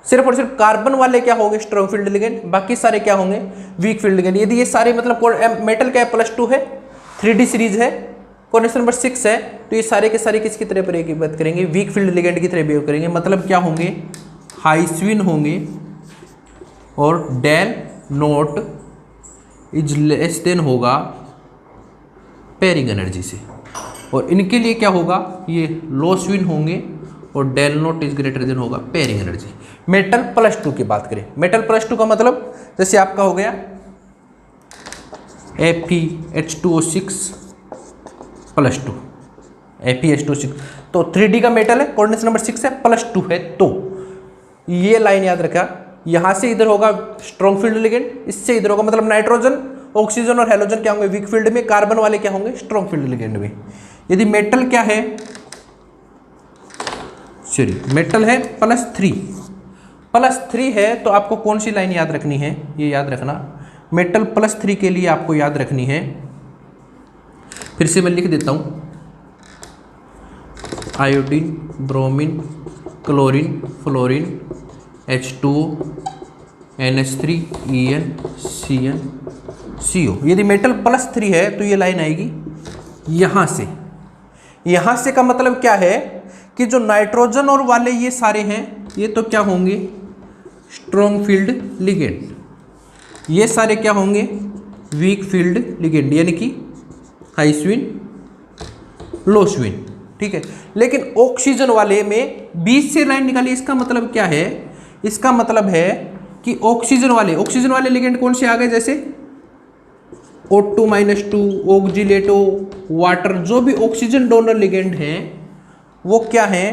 सिर्फ और सिर्फ कार्बन वाले क्या होंगे, स्ट्रॉन्ग फील्ड लिगेंड, बाकी सारे क्या होंगे, वीक फील्ड लिगेंड। यदि ये सारे मतलब मेटल क्या है, +2 है, 3D सीरीज है, कोऑर्डिनेट नंबर 6 है, तो ये सारे के सारे किसकी तरह की बात करेंगे, वीक फील्ड लिगेंड की तरह बिहेव करेंगे। मतलब क्या होंगे, हाई स्विन होंगे, और del naught is less than होगा पेयरिंग एनर्जी से, और इनके लिए क्या होगा, ये लो स्विन होंगे, और del naught is greater than होगा पेयरिंग एनर्जी। मेटल +2 की बात करें, मेटल +2 का मतलब जैसे आपका हो गया FeH2O6 +2, FeH2O6, तो 3D का मेटल है, कोऑर्डिनेट नंबर 6 है, +2 है, तो ये लाइन याद रखा, यहां से इधर होगा स्ट्रॉन्ग फील्ड लिगेंड, इससे इधर होगा, मतलब नाइट्रोजन, ऑक्सीजन और हेलोजन क्या होंगे, वीक फील्ड में, कार्बन वाले क्या होंगे, स्ट्रॉन्ग फील्ड लिगेंड में। यदि मेटल क्या है, सॉरी मेटल है +3 है, तो आपको कौन सी लाइन याद रखनी है, ये याद रखना, मेटल +3 के लिए आपको याद रखनी है, फिर से मैं लिख देता हूं, iodine, bromine, chlorine, fluorine, H2O, NH3, EN, CN, CO। यदि मेटल +3 है तो ये लाइन आएगी यहां से, यहां से का मतलब क्या है कि जो नाइट्रोजन और वाले ये सारे हैं, ये तो क्या होंगे, स्ट्रॉन्ग फील्ड लिगेंड, ये सारे क्या होंगे, वीक फील्ड लिगेंड, यानी कि हाई स्विन, लो स्विन। ठीक है, लेकिन ऑक्सीजन वाले में बीच से लाइन निकाली, इसका मतलब क्या है, इसका मतलब है कि ऑक्सीजन वाले लिगेंड कौन से आ गए, जैसे O2-2, ऑक्जिलेटो, वाटर, जो भी ऑक्सीजन डोनर लिगेंड हैं वो क्या हैं,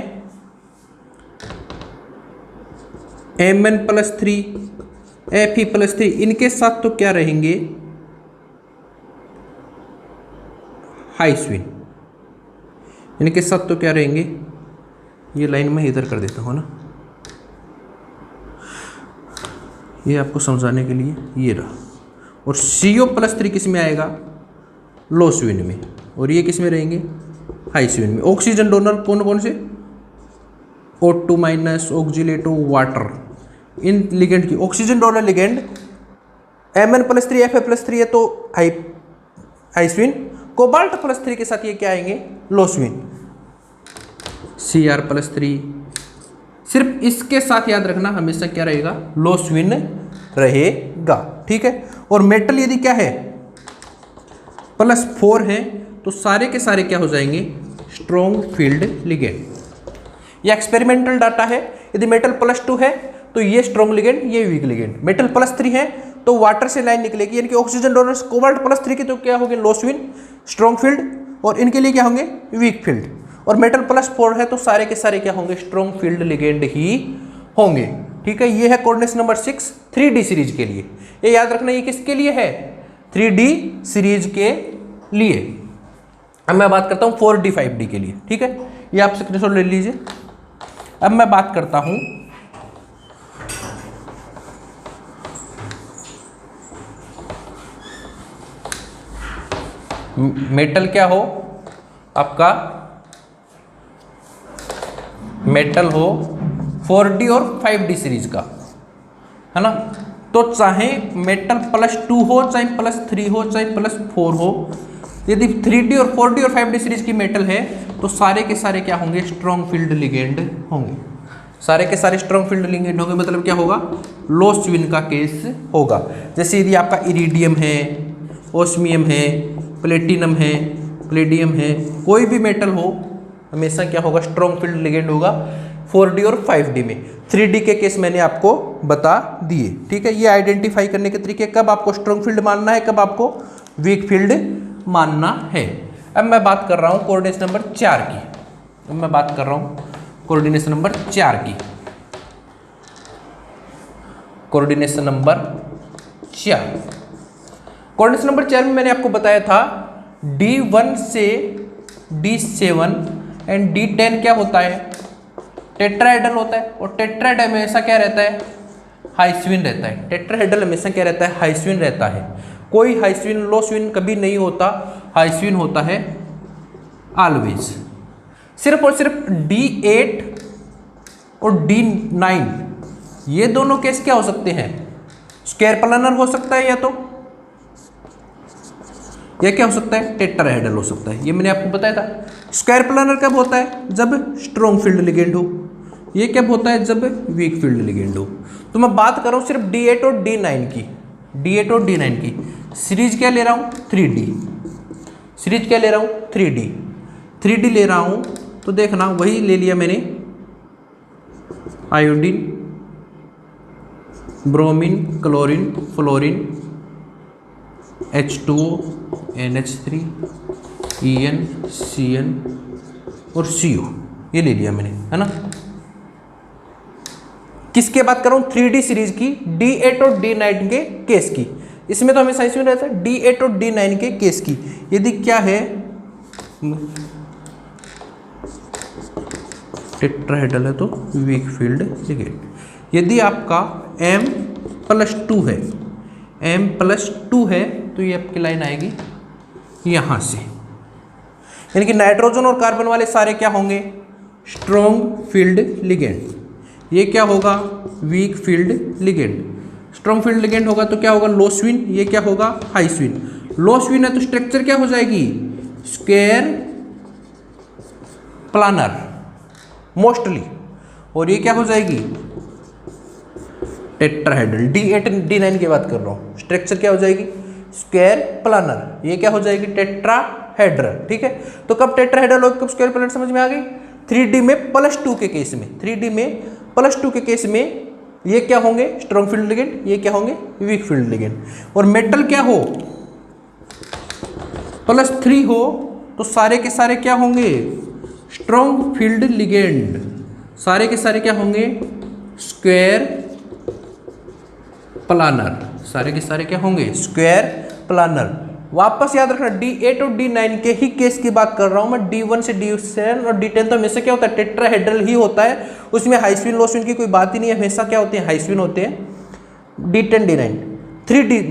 Mn+3, Fe+3, इनके साथ तो क्या रहेंगे, हाई स्विन, इनके साथ तो क्या रहेंगे, ये लाइन मैं इधर कर देता हूँ ना, ये आपको समझाने के लिए ये रहा, और CO+3 किस में आएगा, लो स्विन में, और ये किस में रहेंगे, हाई स्विन में। ऑक्सीजन डोनर कौन कौन से, O2-, ऑक्जिलेटो, वाटर, इन लिगेंड की oxygen donor ligand Mn+3, Fa+3 है तो हाई स्विन, कोबाल्ट +3 के साथ ये क्या आएंगे, लो स्विन, Cr+3, सिर्फ इसके साथ याद रखना हमेशा क्या रहेगा, लो स्विन रहेगा। ठीक है, और मेटल यदि क्या है, +4 है, तो सारे के सारे क्या हो जाएंगे, स्ट्रॉन्ग फील्ड लिगेंड। ये एक्सपेरिमेंटल डाटा है, यदि मेटल +2 है तो ये स्ट्रॉन्ग लिगेंड, ये वीक लिगेंड। मेटल +3 है तो वाटर से लाइन निकलेगी, यानी कि ऑक्सीजन डोनर्स कोबाल्ट +3 के तो क्या होंगे, लो स्विन, स्ट्रॉन्ग फील्ड, और इनके लिए क्या होंगे, वीक फील्ड। और मेटल +4 है तो सारे के सारे क्या होंगे, स्ट्रॉन्ग फील्ड लिगेंड ही होंगे। ठीक है, ये है कोऑर्डिनेशन नंबर 6 3D सीरीज के लिए। ये याद रखना, ये किसके लिए है, 3D सीरीज के लिए। अब मैं बात करता हूं 4D 5D के लिए। ठीक है, ये आप स्क्रीनशॉट ले लीजिए। अब मैं बात करता हूं मेटल क्या हो आपका, मेटल हो 4D और 5D सीरीज का, है ना। तो चाहे मेटल +2 हो, चाहे +3 हो, चाहे +4 हो, यदि 3D और 4D और 5D सीरीज की मेटल है तो सारे के सारे क्या होंगे, स्ट्रॉन्ग फील्ड लिगेंड होंगे। सारे के सारे स्ट्रॉन्ग फील्ड लिगेंड होंगे, मतलब क्या होगा, लॉस्ट विन का केस होगा। जैसे यदि आपका इरिडियम है, ओस्मियम है, प्लेटिनम है, प्लेडियम है, कोई भी मेटल हो, हमेशा क्या होगा, स्ट्रॉन्ग फील्ड लिगेंड होगा 4D और 5D में। 3D के केस मैंने आपको बता दिए। ठीक है, ये आइडेंटिफाई करने के तरीके, कब आपको स्ट्रॉन्ग फील्ड मानना है, कब आपको वीक फील्ड मानना है। अब मैं बात कर रहा हूँ कोऑर्डिनेशन नंबर 4 की। अब मैं बात कर रहा हूँ कोऑर्डिनेशन नंबर 4 की। कोऑर्डिनेशन नंबर 4, कोऑर्डिनेशन नंबर 4 में मैंने आपको बताया था D1 से D7 एंड D10 क्या होता है, टेट्राहेड्रल होता है। और टेट्राहेड्रल हमेशा क्या रहता है, हाइस्विन रहता है। टेट्राहेड्रल हमेशा क्या रहता है, हाइस्विन रहता है। कोई हाइस्विन लो स्विन कभी नहीं होता, हाइस्विन होता है ऑलवेज। सिर्फ और सिर्फ D8 और D9 ये दोनों केस क्या हो सकते हैं, स्क्वायर प्लानर हो सकता है, या तो यह क्या हो सकता है, टेट्राहेड्रल हो सकता है। ये मैंने आपको बताया था। स्क्वायर प्लानर कब होता है, जब स्ट्रॉन्ग फील्ड लिगेंड हो। ये कब होता है, जब वीक फील्ड लिगेंड हो। तो मैं बात कर रहा हूँ सिर्फ D8 और D9 की। D8 और D9 की सीरीज क्या ले रहा हूँ, 3D सीरीज क्या ले रहा हूँ, 3D ले रहा हूँ। तो देखना, वही ले लिया मैंने, iodine, bromine, chlorine, fluorine, H2O, NH3, EN, CN और CO, ये ले लिया मैंने, है ना। किसके बात कर रहा हूँ, 3D सीरीज की, D8 और D9 के केस की। इसमें तो हमेशा इसमें रहता है D8 और D9 के केस की। यदि क्या है, टेट्राहेड्रल है तो वीक फील्ड लिगेंड। यदि आपका M+2 है, M+2 है तो ये आपकी लाइन आएगी यहाँ से, यानी कि नाइट्रोजन और कार्बन वाले सारे क्या होंगे, स्ट्रॉन्ग फील्ड लिगेंड। ये क्या होगा, weak field ligand. Strong field ligand होगा तो क्या होगा, लो स्विन। ये क्या होगा, हाई स्विन। लो स्विन है तो स्ट्रक्चर क्या हो जाएगी, स्क्वायर प्लानर मोस्टली। और ये क्या हो जाएगी, टेट्राहेड्रल। D8 D9 की बात कर रहा हूँ, स्ट्रक्चर क्या हो जाएगी, स्क्वायर प्लानर। ये क्या हो जाएगी, टेट्राहेड्रल। ठीक है, तो कब टेट्राहेड्रल और कब स्क्वायर प्लानर समझ में आ गई। 3D में +2 के केस में, 3D में +2 के केस में ये क्या होंगे, स्ट्रॉन्ग फील्ड लिगेंड। ये क्या होंगे, वीक फील्ड लिगेंड। और मेटल क्या हो, +3 हो तो सारे के सारे क्या होंगे, स्ट्रॉन्ग फील्ड लिगेंड। सारे के सारे क्या होंगे, स्क्वायर प्लानर। सारे के सारे क्या होंगे, स्क्वायर प्लानर। वापस याद रखना, D8 और D9 के ही केस की बात कर रहा हूं मैं। D1 से D7 और D10 तो हमेशा क्या होता है, टेट्राहेड्रल ही होता है। उसमें हाइस्विन लो स्विन की कोई बात ही नहीं है, हमेशा क्या होते हैं, हाइस्विन होते हैं। D10 D9 3D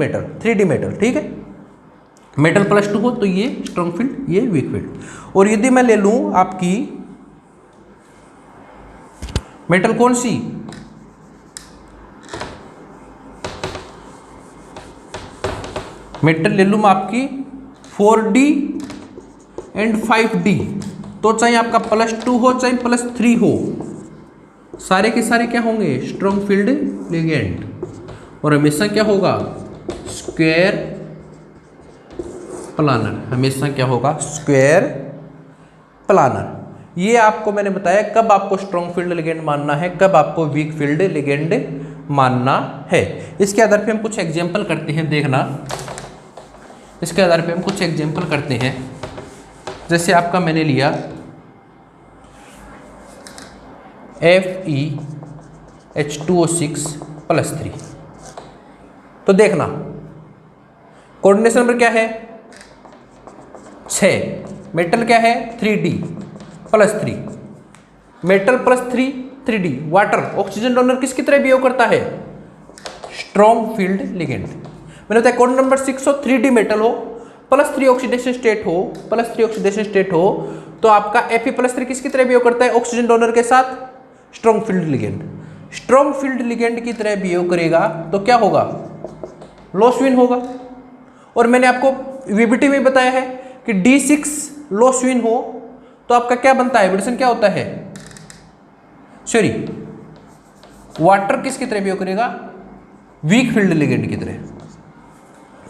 metal. ठीक है, मेटल +2 हो तो ये स्ट्रॉन्ग फील्ड, ये वीक फील्ड। और यदि मैं ले लूं आपकी मेटल कौन सी, मेटल ले लूँ मैं आपकी 4D एंड 5D। तो चाहे आपका +2 हो चाहे +3 हो, सारे के सारे क्या होंगे, स्ट्रॉन्ग फील्ड लिगेंड। और हमेशा क्या होगा, स्क्वायर प्लानर। हमेशा क्या होगा, स्क्वायर प्लानर। ये आपको मैंने बताया कब आपको स्ट्रॉन्ग फील्ड लिगेंड मानना है, कब आपको वीक फील्ड लिगेंड मानना है। इसके आधार पे हम कुछ एग्जांपल करते हैं, देखना। इसके आधार पे हम कुछ एग्जांपल करते हैं। जैसे आपका मैंने लिया FeH2O6+3। तो देखना कोऑर्डिनेशन नंबर क्या है 6, मेटल क्या है 3D+3, metal +3 3D। Water oxygen donor किसकी तरह बिहेव करता है स्ट्रॉन्ग फील्ड लिगेंड। मैंने बताया कोड नंबर 6 हो 3D मेटल हो +3 ऑक्सीडेशन स्टेट हो तो आपका Fe+3 किसकी तरह बिहेव करता है ऑक्सीजन डोनर के साथ strong field ligand. Strong field ligand की तरह बिहेव करेगा तो क्या होगा लो स्विन होगा। और मैंने आपको वीबीटी में बताया है कि D6 लो स्विन हो तो आपका क्या बनता है हाइब्रिडेशन क्या होता है सॉरी वाटर किसकी तरह बिहेव करेगा वीक फील्ड लिगेंड की तरह।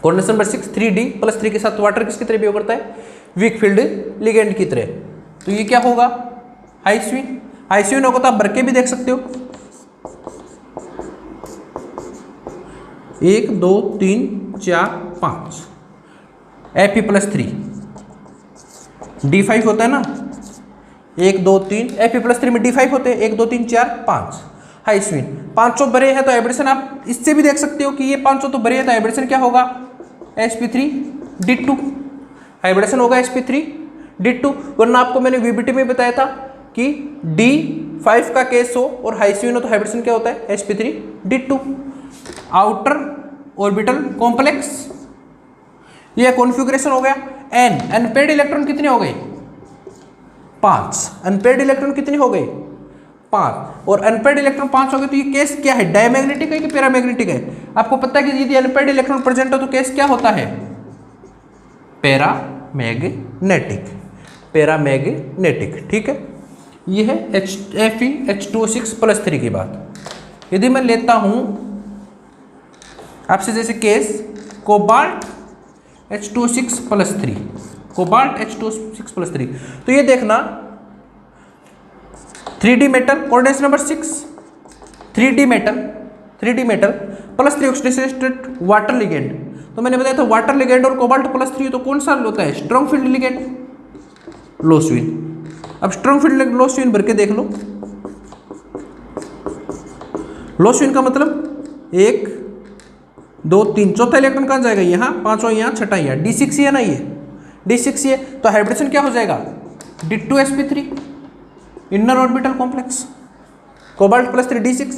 कोऑर्डिनेशन नंबर 6 3D+3 के साथ वाटर किसकी तरह बिहेव करता है वीक फील्ड लिगेंड की तरह। तो ये क्या होगा हाई स्विन होगा तो आप भर के भी देख सकते हो 1 2 3 4 5 Fe+3 D5 होता है ना 1 2 3 Fe+3 में D5 होते हैं 1 2 3 4 5 हाई स्विन। 500 भरे हैं तो हाइब्रिडेशन आप इससे भी देख सकते हो कि ये 500 तो भरे हैं तो हाइब्रिडेशन क्या होगा sp3d2 हाइब्रिडेशन होगा sp3d2। वरना आपको मैंने वीबीटी में बताया था कि D5 का केस हो और हाई स्विन हो तो हाइब्रिडेशन क्या होता है sp3d2। आउटर ऑर्बिटल कॉम्प्लेक्स ये कॉन्फ़िगरेशन हो गया n अनपेयर्ड इलेक्ट्रॉन कितने हो गए 5 अनपेयर्ड इलेक्ट्रॉन कितने हो गए 5 और अनपेयर्ड इलेक्ट्रॉन 5 हो गए तो ये केस क्या है डायमैग्नेटिक है कि पैरामैग्नेटिक है। आपको पता है कि यदि अनपेयर्ड इलेक्ट्रॉन प्रेजेंट हो तो केस क्या होता है पैरामैग्नेटिक ठीक है। ये है FeH2O6+3 की बात। यदि मैं लेता हूं आपसे जैसे केस कोबाल्ट H2O6+3 तो ये देखना 3D metal coordination number 6 3D metal +3 oxidation state water ligand. तो मैंने बताया था वाटर लिगेंड और कोबाल्ट +3 तो कौन सा होता है स्ट्रॉन्ग फील्ड लिगेंड लो स्विन। अब स्ट्रॉन्ग फील्ड लो स्विन भर के देख लो लो स्विन का मतलब 1 2 3 चौथा इलेक्ट्रॉन कहाँ जाएगा यहाँ पांचवा यहाँ छठा यहाँ D6 है ना ये D6 है तो हाइब्रिडेशन क्या हो जाएगा D2sp3 inner orbital complex cobalt +3 D6।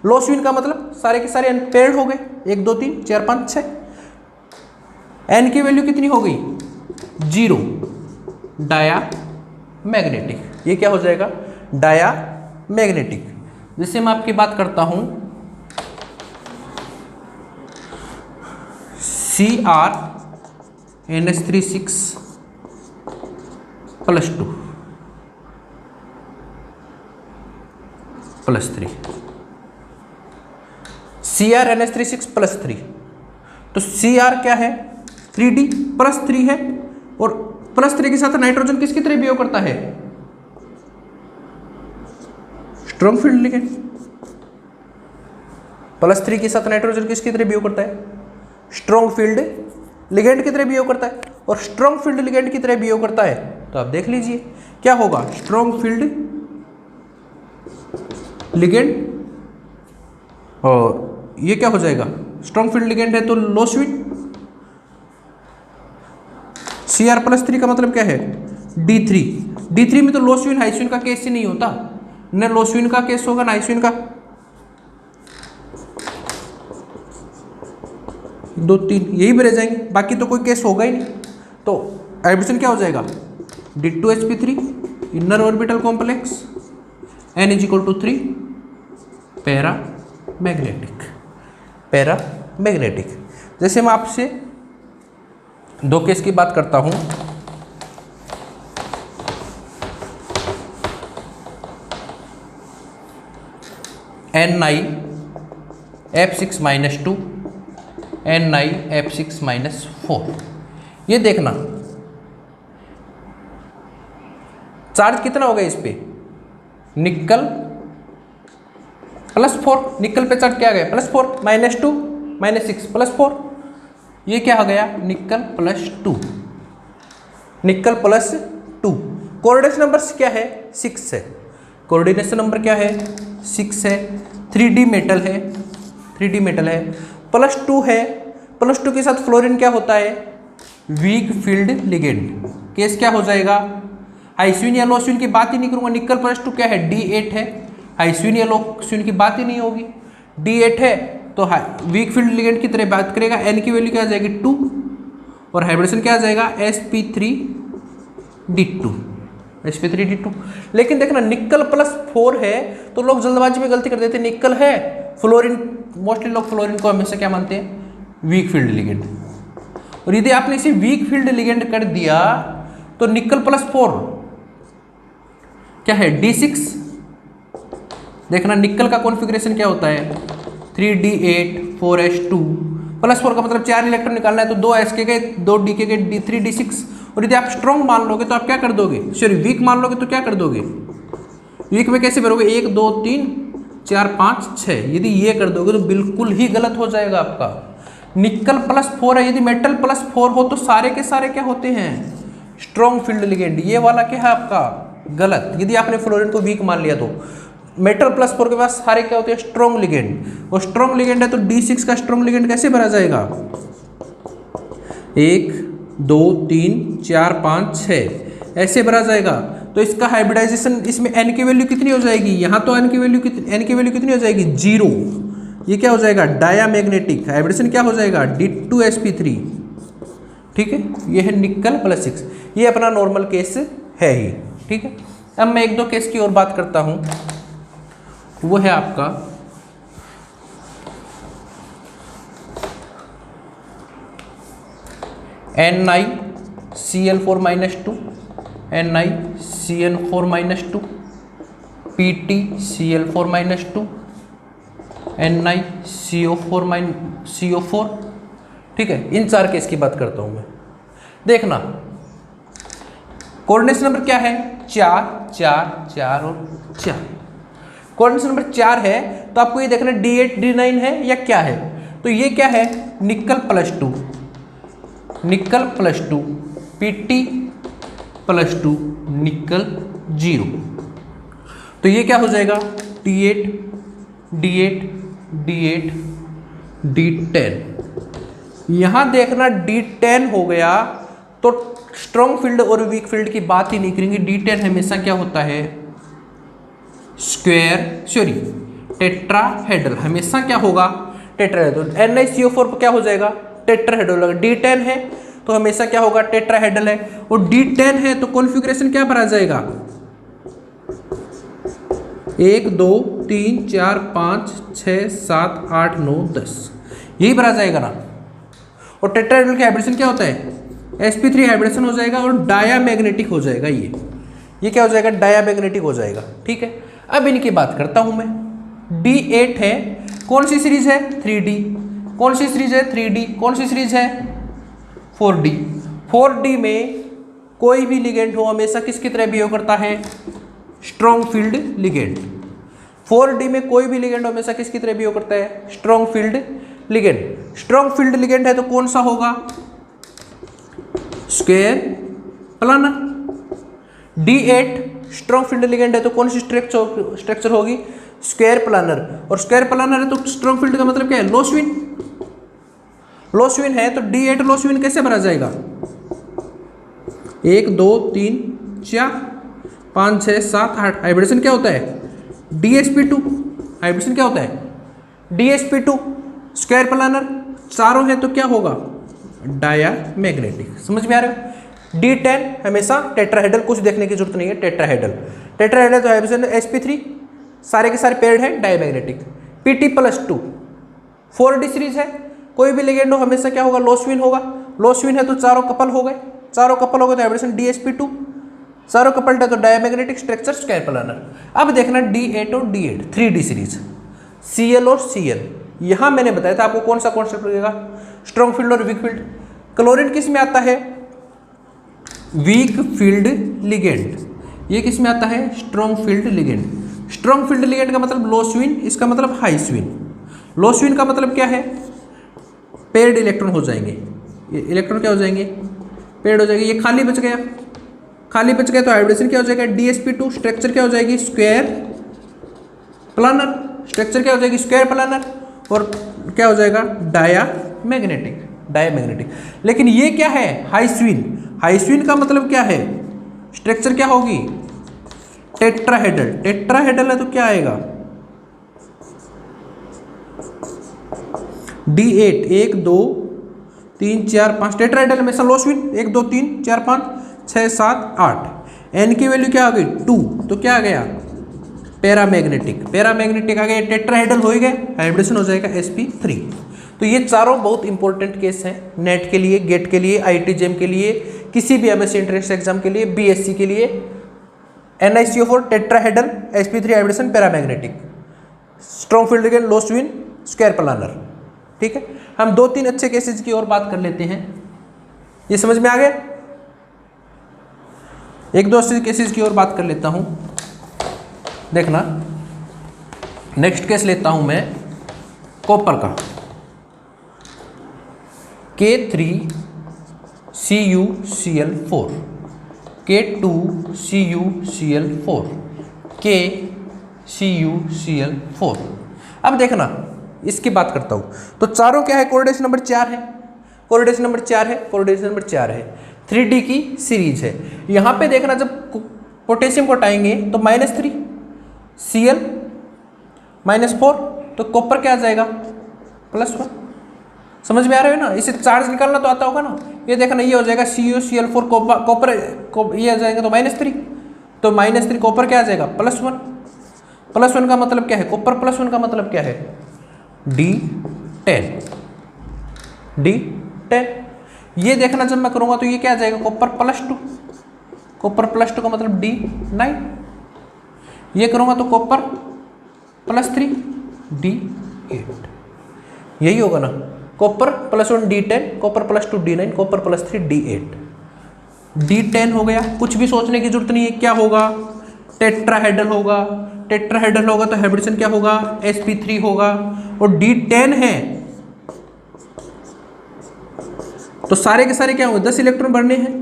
लो स्विन का मतलब सारे के सारे अनपेयर्ड हो गए 1 2 3 4 5 6 n की वैल्यू कितनी हो गई 0 डायामैग्नेटिक। ये क्या हो जाएगा डायामैग्नेटिक। जैसे मैं आपकी बात करता हूं CrNH36+2 +3 CrNH36+3 तो Cr क्या है 3D+3 है और +3 के साथ नाइट्रोजन किसकी तरह बिहेव करता है स्ट्रॉन्ग फील्ड लिगेंड। +3 के साथ नाइट्रोजन किसकी तरह बिहेव करता है स्ट्रॉन्ग फील्ड लिगेंड की तरह बिहेव करता है और स्ट्रॉन्ग फील्ड लिगेंड की तरह बिहेव करता है। तो आप देख लीजिए क्या होगा स्ट्रॉन्ग फील्ड लिगेंड और ये क्या हो जाएगा स्ट्रॉन्ग फील्ड लिगेंड है तो लो स्विन। Cr+3 का मतलब क्या है D3 में तो लो स्विन हाई स्विन का केस ही नहीं होता न लो स्विन का केस होगा ना हाई स्विन का 2 3 यही भी रह जाएंगे बाकी तो कोई केस होगा ही नहीं। तो हाइब्रिडेशन क्या हो जाएगा D2sp3 inner orbital complex n = 3 paramagnetic. जैसे मैं आपसे 2 केस की बात करता हूं NiF6-2 NiF6-4। ये देखना चार्ज कितना होगा इस पे निकल +4 निकल पे चार्ज क्या गया +4 -2 -6 +4 ये क्या हो गया निकल +2 कोऑर्डिनेशन नंबर क्या है 6 है। कोऑर्डिनेशन नंबर क्या है 6 है, 3D मेटल है, 3D मेटल है, +2 है, +2 के साथ फ्लोरीन क्या होता है वीक फील्ड लिगेंड। केस क्या हो जाएगा हाइस्विन या लोस्विन की बात ही नहीं करूंगा, निकल +2 क्या है D8 है, हाइस्विन या लोस्विन की बात ही नहीं होगी, D8 है तो वीक फील्ड लिगेंड की तरह बात करेगा, N की वैल्यू क्या आ जाएगी 2 और हाइब्रिडेशन क्या आ जाएगा sp3d2, sp3d2। लेकिन देखना निकल +4 है तो लोग जल्दबाजी में गलती कर देते हैं, निकल है फ्लोरीन, मोस्टली लोग फ्लोरीन को हमेशा क्या मानते हैं वीक फील्ड लिगेंड, और यदि आपने इसे वीक फील्ड लिगेंड कर दिया तो निकल +4 क्या है D6। देखना निकल का कॉन्फ़िगरेशन क्या होता है 3d8 4s2, +4 का मतलब 4 इलेक्ट्रॉन निकालना है तो 2 s के गए, 2 d के गए, 3 d6। और यदि आप स्ट्रॉन्ग मान लोगे तो आप क्या कर दोगे, सॉरी वीक मान लोगे तो क्या कर दोगे, वीक में कैसे भरोगे 1 2 3 4 5 6, यदि ये कर दोगे तो बिल्कुल ही गलत हो जाएगा आपका। निकल +4 है, यदि मेटल +4 हो तो सारे के सारे क्या होते हैं स्ट्रॉन्ग फील्ड लिगेंड, ये वाला क्या है आपका गलत। यदि आपने फ्लोरीन को वीक मान लिया तो मेटल +4 के पास सारे क्या होते हैं स्ट्रॉन्ग लिगेंड, और स्ट्रॉन्ग लिगेंड है तो D6 का स्ट्रॉन्ग लिगेंड कैसे भरा जाएगा 1 2 3 4 5 6 ऐसे भरा जाएगा। तो इसका हाइब्रिडाइजेशन, इसमें N की वैल्यू कितनी हो जाएगी, यहाँ तो N की वैल्यू कितनी हो जाएगी 0, ये क्या हो जाएगा डायामैग्नेटिक, हाइब्रिडेशन क्या हो जाएगा D2sp3, ठीक है। ये है निकल +6, ये अपना नॉर्मल केस है ही, ठीक है। अब मैं 1 2 केस की और बात करता हूँ, वो है आपका NiCl4-2, NiCN4-2, PtCl4-2, NiCO4, ठीक है। इन 4 केस की बात करता हूं मैं। देखना कोऑर्डिनेशन नंबर क्या है 4 4 4 और 4, कोऑर्डिनेशन नंबर 4 है तो आपको ये देखना D8 D9 है या क्या है, तो ये क्या है निकल +2, निकल +2, Pt +2, निकल 0, तो ये क्या हो जाएगा D8 D8 D8 D10। यहां देखना D10 हो गया तो स्ट्रॉन्ग फील्ड और वीक फील्ड की बात ही नहीं करेंगे, D10 हमेशा क्या होता है स्क्वायर, सॉरी टेट्राहेड्रल, हमेशा क्या होगा टेट्राहेड्रल। NiCO4 पर क्या हो जाएगा टेट्राहेड्रल, D10 है तो हमेशा क्या होगा टेट्राहेड्रल है, और D10 है तो कॉन्फ़िगरेशन क्या भरा जाएगा 1 2 3 4 5 6 7 8 9 10, यही भरा जाएगा ना। और टेट्राहेड्रल की हाइब्रिडेशन क्या होता है sp3 हाइब्रिडेशन हो जाएगा और डायामैग्नेटिक हो जाएगा, ये क्या हो जाएगा डायामैग्नेटिक हो जाएगा, ठीक है। अब इनकी बात करता हूं मैं, D8 है, कौन सी सीरीज है 3D, कौन सी सीरीज है 3D, कौन सी सीरीज है 4D। 4D में कोई भी लिगेंड हो हमेशा किसकी तरह बिहेव करता है स्ट्रॉन्ग फील्ड लिगेंड, 4D में कोई भी लिगेंड हमेशा किसकी तरह बिहेव करता है strong field ligand. Strong field ligand है तो कौन सा होगा square planar. D8 strong field ligand है तो कौन सी स्ट्रक्चर होगी स्क्वायर प्लानर, और स्क्वायर प्लानर है तो स्ट्रॉन्ग फील्ड का मतलब क्या है लोस्विन, लोस्विन है तो D8 लोस्विन कैसे भरा जाएगा 1 2 3 4 5 6 7 8, हाइब्रिडेशन क्या होता है DsP2, हाइब्रिडेशन क्या होता है DsP2, स्क्वायर प्लानर चारों है तो क्या होगा डायामैग्नेटिक, समझ में आ रहा है। D10 हमेशा टेट्राहेड्रल, कुछ देखने की जरूरत नहीं है, टेट्राहेड्रल तो हाइब्रिडेशन sp3 सारे के सारे पेयर्ड है डायामैग्नेटिक। Pt +2 4D सीरीज है, कोई भी लिगेंड हो हमेशा क्या होगा लोस्विन होगा, लोस्विन है तो चारों कपल हो गए, चारों कपल हो गए तो हाइब्रिडेशन DsP2, चारों कपल्ड है तो डायामैग्नेटिक स्ट्रक्चर स्क्वायर प्लानर। अब देखना D8 और D8 3D सीरीज, Cl और Cl, यहां मैंने बताया था आपको कौन सा कॉन्सेप्ट लगेगा स्ट्रॉन्ग फील्ड और वीक फील्ड। क्लोरीन किस में आता है वीक फील्ड लिगेंड, ये किस में आता है strong field ligand. Strong field ligand का मतलब लोस्विन, इसका मतलब हाइस्विन। लोस्विन का मतलब क्या है पेयर्ड इलेक्ट्रॉन हो जाएंगे, ये इलेक्ट्रॉन क्या हो जाएंगे पेयर्ड हो जाएंगे, ये खाली बच गया खाली बच गया तो हाइब्रिडेशन क्या हो जाएगा, DsP2। स्ट्रक्चर क्या हो जाएगी, स्क्वायर प्लानर। स्ट्रक्चर क्या हो जाएगी, स्क्वायर प्लानर। और क्या हो जाएगा, डायामैग्नेटिक। डायामैग्नेटिक। लेकिन ये क्या है, हाइस्विन। हाइस्विन का मतलब क्या है, स्ट्रक्चर क्या होगी, टेट्राहेड्रल। टेट्राहेड्रल है तो क्या आएगा, D8, 1 2 3 4 5। टेट्राहेड्रल में सलोस्विन 1 2 3 4 5 6 7 8। एन की वैल्यू क्या आ गई, 2, तो क्या आ गया, पैरामैग्नेटिक। पैरामैग्नेटिक आ गया, टेट्राहेड्रल हो ही गया, हाइब्रिडेशन हो जाएगा sp3। तो ये चारों बहुत इंपॉर्टेंट केस हैं नेट के लिए, गेट के लिए, IIT जेम के लिए, किसी भी MSc इंट्रेंस एग्जाम के लिए, BSc के लिए। NiCO4 tetrahedral, sp3 hybridisation, paramagnetic, strong field ligand, low spin, square planar. ठीक है, हम 2-3 अच्छे केसेस की और बात कर लेते हैं। ये समझ में आ गया, 1-2 अच्छे केसेस की और बात कर लेता हूं। देखना, नेक्स्ट केस लेता हूं मैं कॉपर का, K3CuCl4, K2CuCl4, KCuCl4। अब देखना, इसकी बात करता हूं तो चारों क्या है, कोऑर्डिनेशन नंबर 4 है, कोऑर्डिनेशन नंबर 4 है, कोऑर्डिनेशन नंबर 4 है, 3D की सीरीज है। यहां पे देखना, जब पोटेशियम को हटाएंगे तो -3, Cl -4, तो कॉपर क्या आ जाएगा, +1। समझ में आ रहा है ना, इसे चार्ज निकालना तो आता होगा ना। ये देखना, ये हो जाएगा CuCl4, कॉपर ये आ जाएगा तो -3, तो -3 कॉपर क्या आ जाएगा, +1। +1 का मतलब क्या है, कॉपर +1 का मतलब क्या है, D10। D10 ये देखना, जब मैं करूंगा तो ये क्या आ जाएगा, कॉपर +2। कॉपर +2 का मतलब D9। ये करूंगा तो कॉपर +3, D8। यही होगा ना, copper +1 D10, copper +2 D9, copper +3 D8। D10 हो गया, कुछ भी सोचने की जरूरत नहीं है, क्या होगा, टेट्राहेड्रल होगा। टेट्राहेड्रल होगा तो हाइब्रिडेशन क्या होगा, sp3 होगा। और D10 है तो सारे के सारे क्या होंगे, 10 इलेक्ट्रॉन बढ़ने हैं,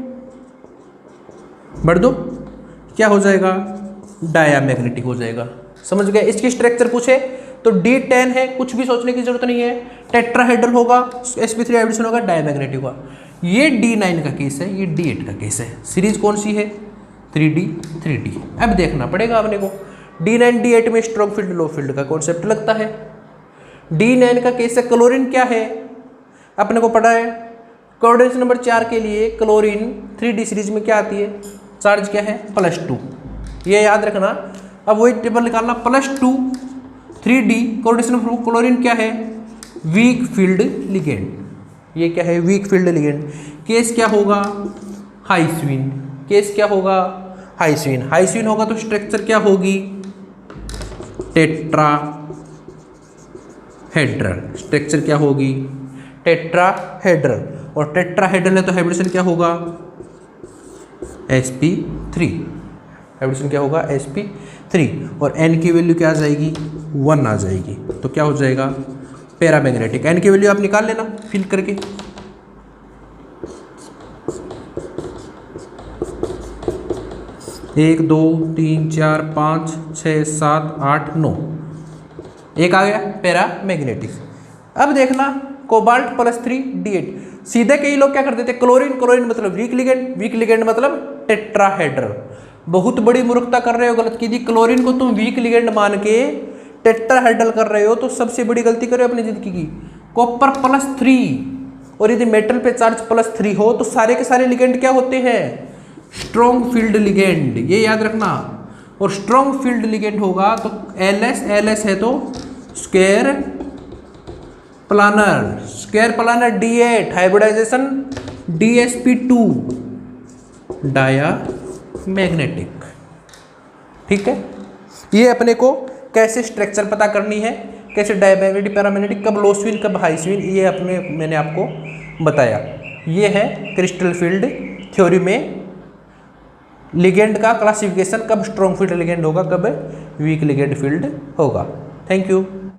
बढ़ दो, क्या हो जाएगा, डायामैग्नेटिक हो जाएगा। समझ गए, इसकी स्ट्रक्चर पूछे तो D10 है, कुछ भी सोचने की जरूरत नहीं है, टेट्राहेड्रल होगा, sp3 हाइब्रिडेशन होगा, डायामैग्नेटिक होगा। ये D9 का केस है, ये D8 का केस है। सीरीज कौन सी है, 3D। अब देखना पड़ेगा अपने को, D9 D8 में स्ट्रॉन्ग फील्ड लो फील्ड का कॉन्सेप्ट लगता है। D9 का केस है, क्लोरीन क्या है, अपने को पता है, कोऑर्डिनेशन नंबर 4 के लिए क्लोरीन 3D सीरीज में क्या आती है, चार्ज क्या है, +2। ये याद रखना। अब वही टेबल निकालना, +2 3D, कोऑर्डिनेशन नंबर क्लोरीन क्या है, वीक फील्ड लिगेंड। ये क्या है, वीक फील्ड लिगेंड। केस क्या होगा, हाइस्विन। केस क्या होगा, हाइस्विन। हाइस्विन होगा तो स्ट्रक्चर क्या होगी, टेट्राहेड्रल। स्ट्रक्चर क्या होगी, टेट्राहेड्रल। और टेट्राहेड्रल है तो हाइब्रिडेशन क्या होगा, sp3। हाइब्रिडेशन क्या होगा, sp3। और n की वैल्यू क्या आ जाएगी, 1 आ जाएगी, तो क्या हो जाएगा, पैरामैग्नेटिक। n की वैल्यू आप निकाल लेना फिल करके। एक 2 3 4 5 6 7 8 9, एक आ गया पैरामैग्नेटिक। अब देखना, कोबाल्ट +3 D8। सीधे कई लोग क्या करते थे, क्लोरीन, क्लोरीन मतलब वीक लिगेंड, वीक लिगेंड मतलब टेट्राहेड्रल। बहुत बड़ी मूर्खता कर रहे हो, गलत की थी। क्लोरीन को तुम वीक लिगेंड मान के टेट्राहेड्रल कर रहे हो तो सबसे बड़ी गलती कर रहे हो अपनी जिंदगी की। कॉपर +3, और यदि मेटल पे चार्ज +3 हो तो सारे के सारे लिगेंड क्या होते हैं, स्ट्रॉन्ग फील्ड लिगेंड। ये याद रखना। और स्ट्रॉन्ग फील्ड लिगेंड होगा तो LS है तो square planar. Square planar D8, hybridization DsP2, diamagnetic. ठीक है, ये अपने को कैसे स्ट्रक्चर पता करनी है, कैसे डायामैग्नेटिक, पैरामैग्नेटिक, कब लोस्विन कब हाइस्विन, ये मैंने आपको बताया। ये है क्रिस्टल फील्ड थ्योरी में लिगेंड का क्लासिफिकेशन, कब स्ट्रॉन्ग फील्ड लिगेंड होगा, कब वीक लिगेंड फील्ड होगा। Thank you.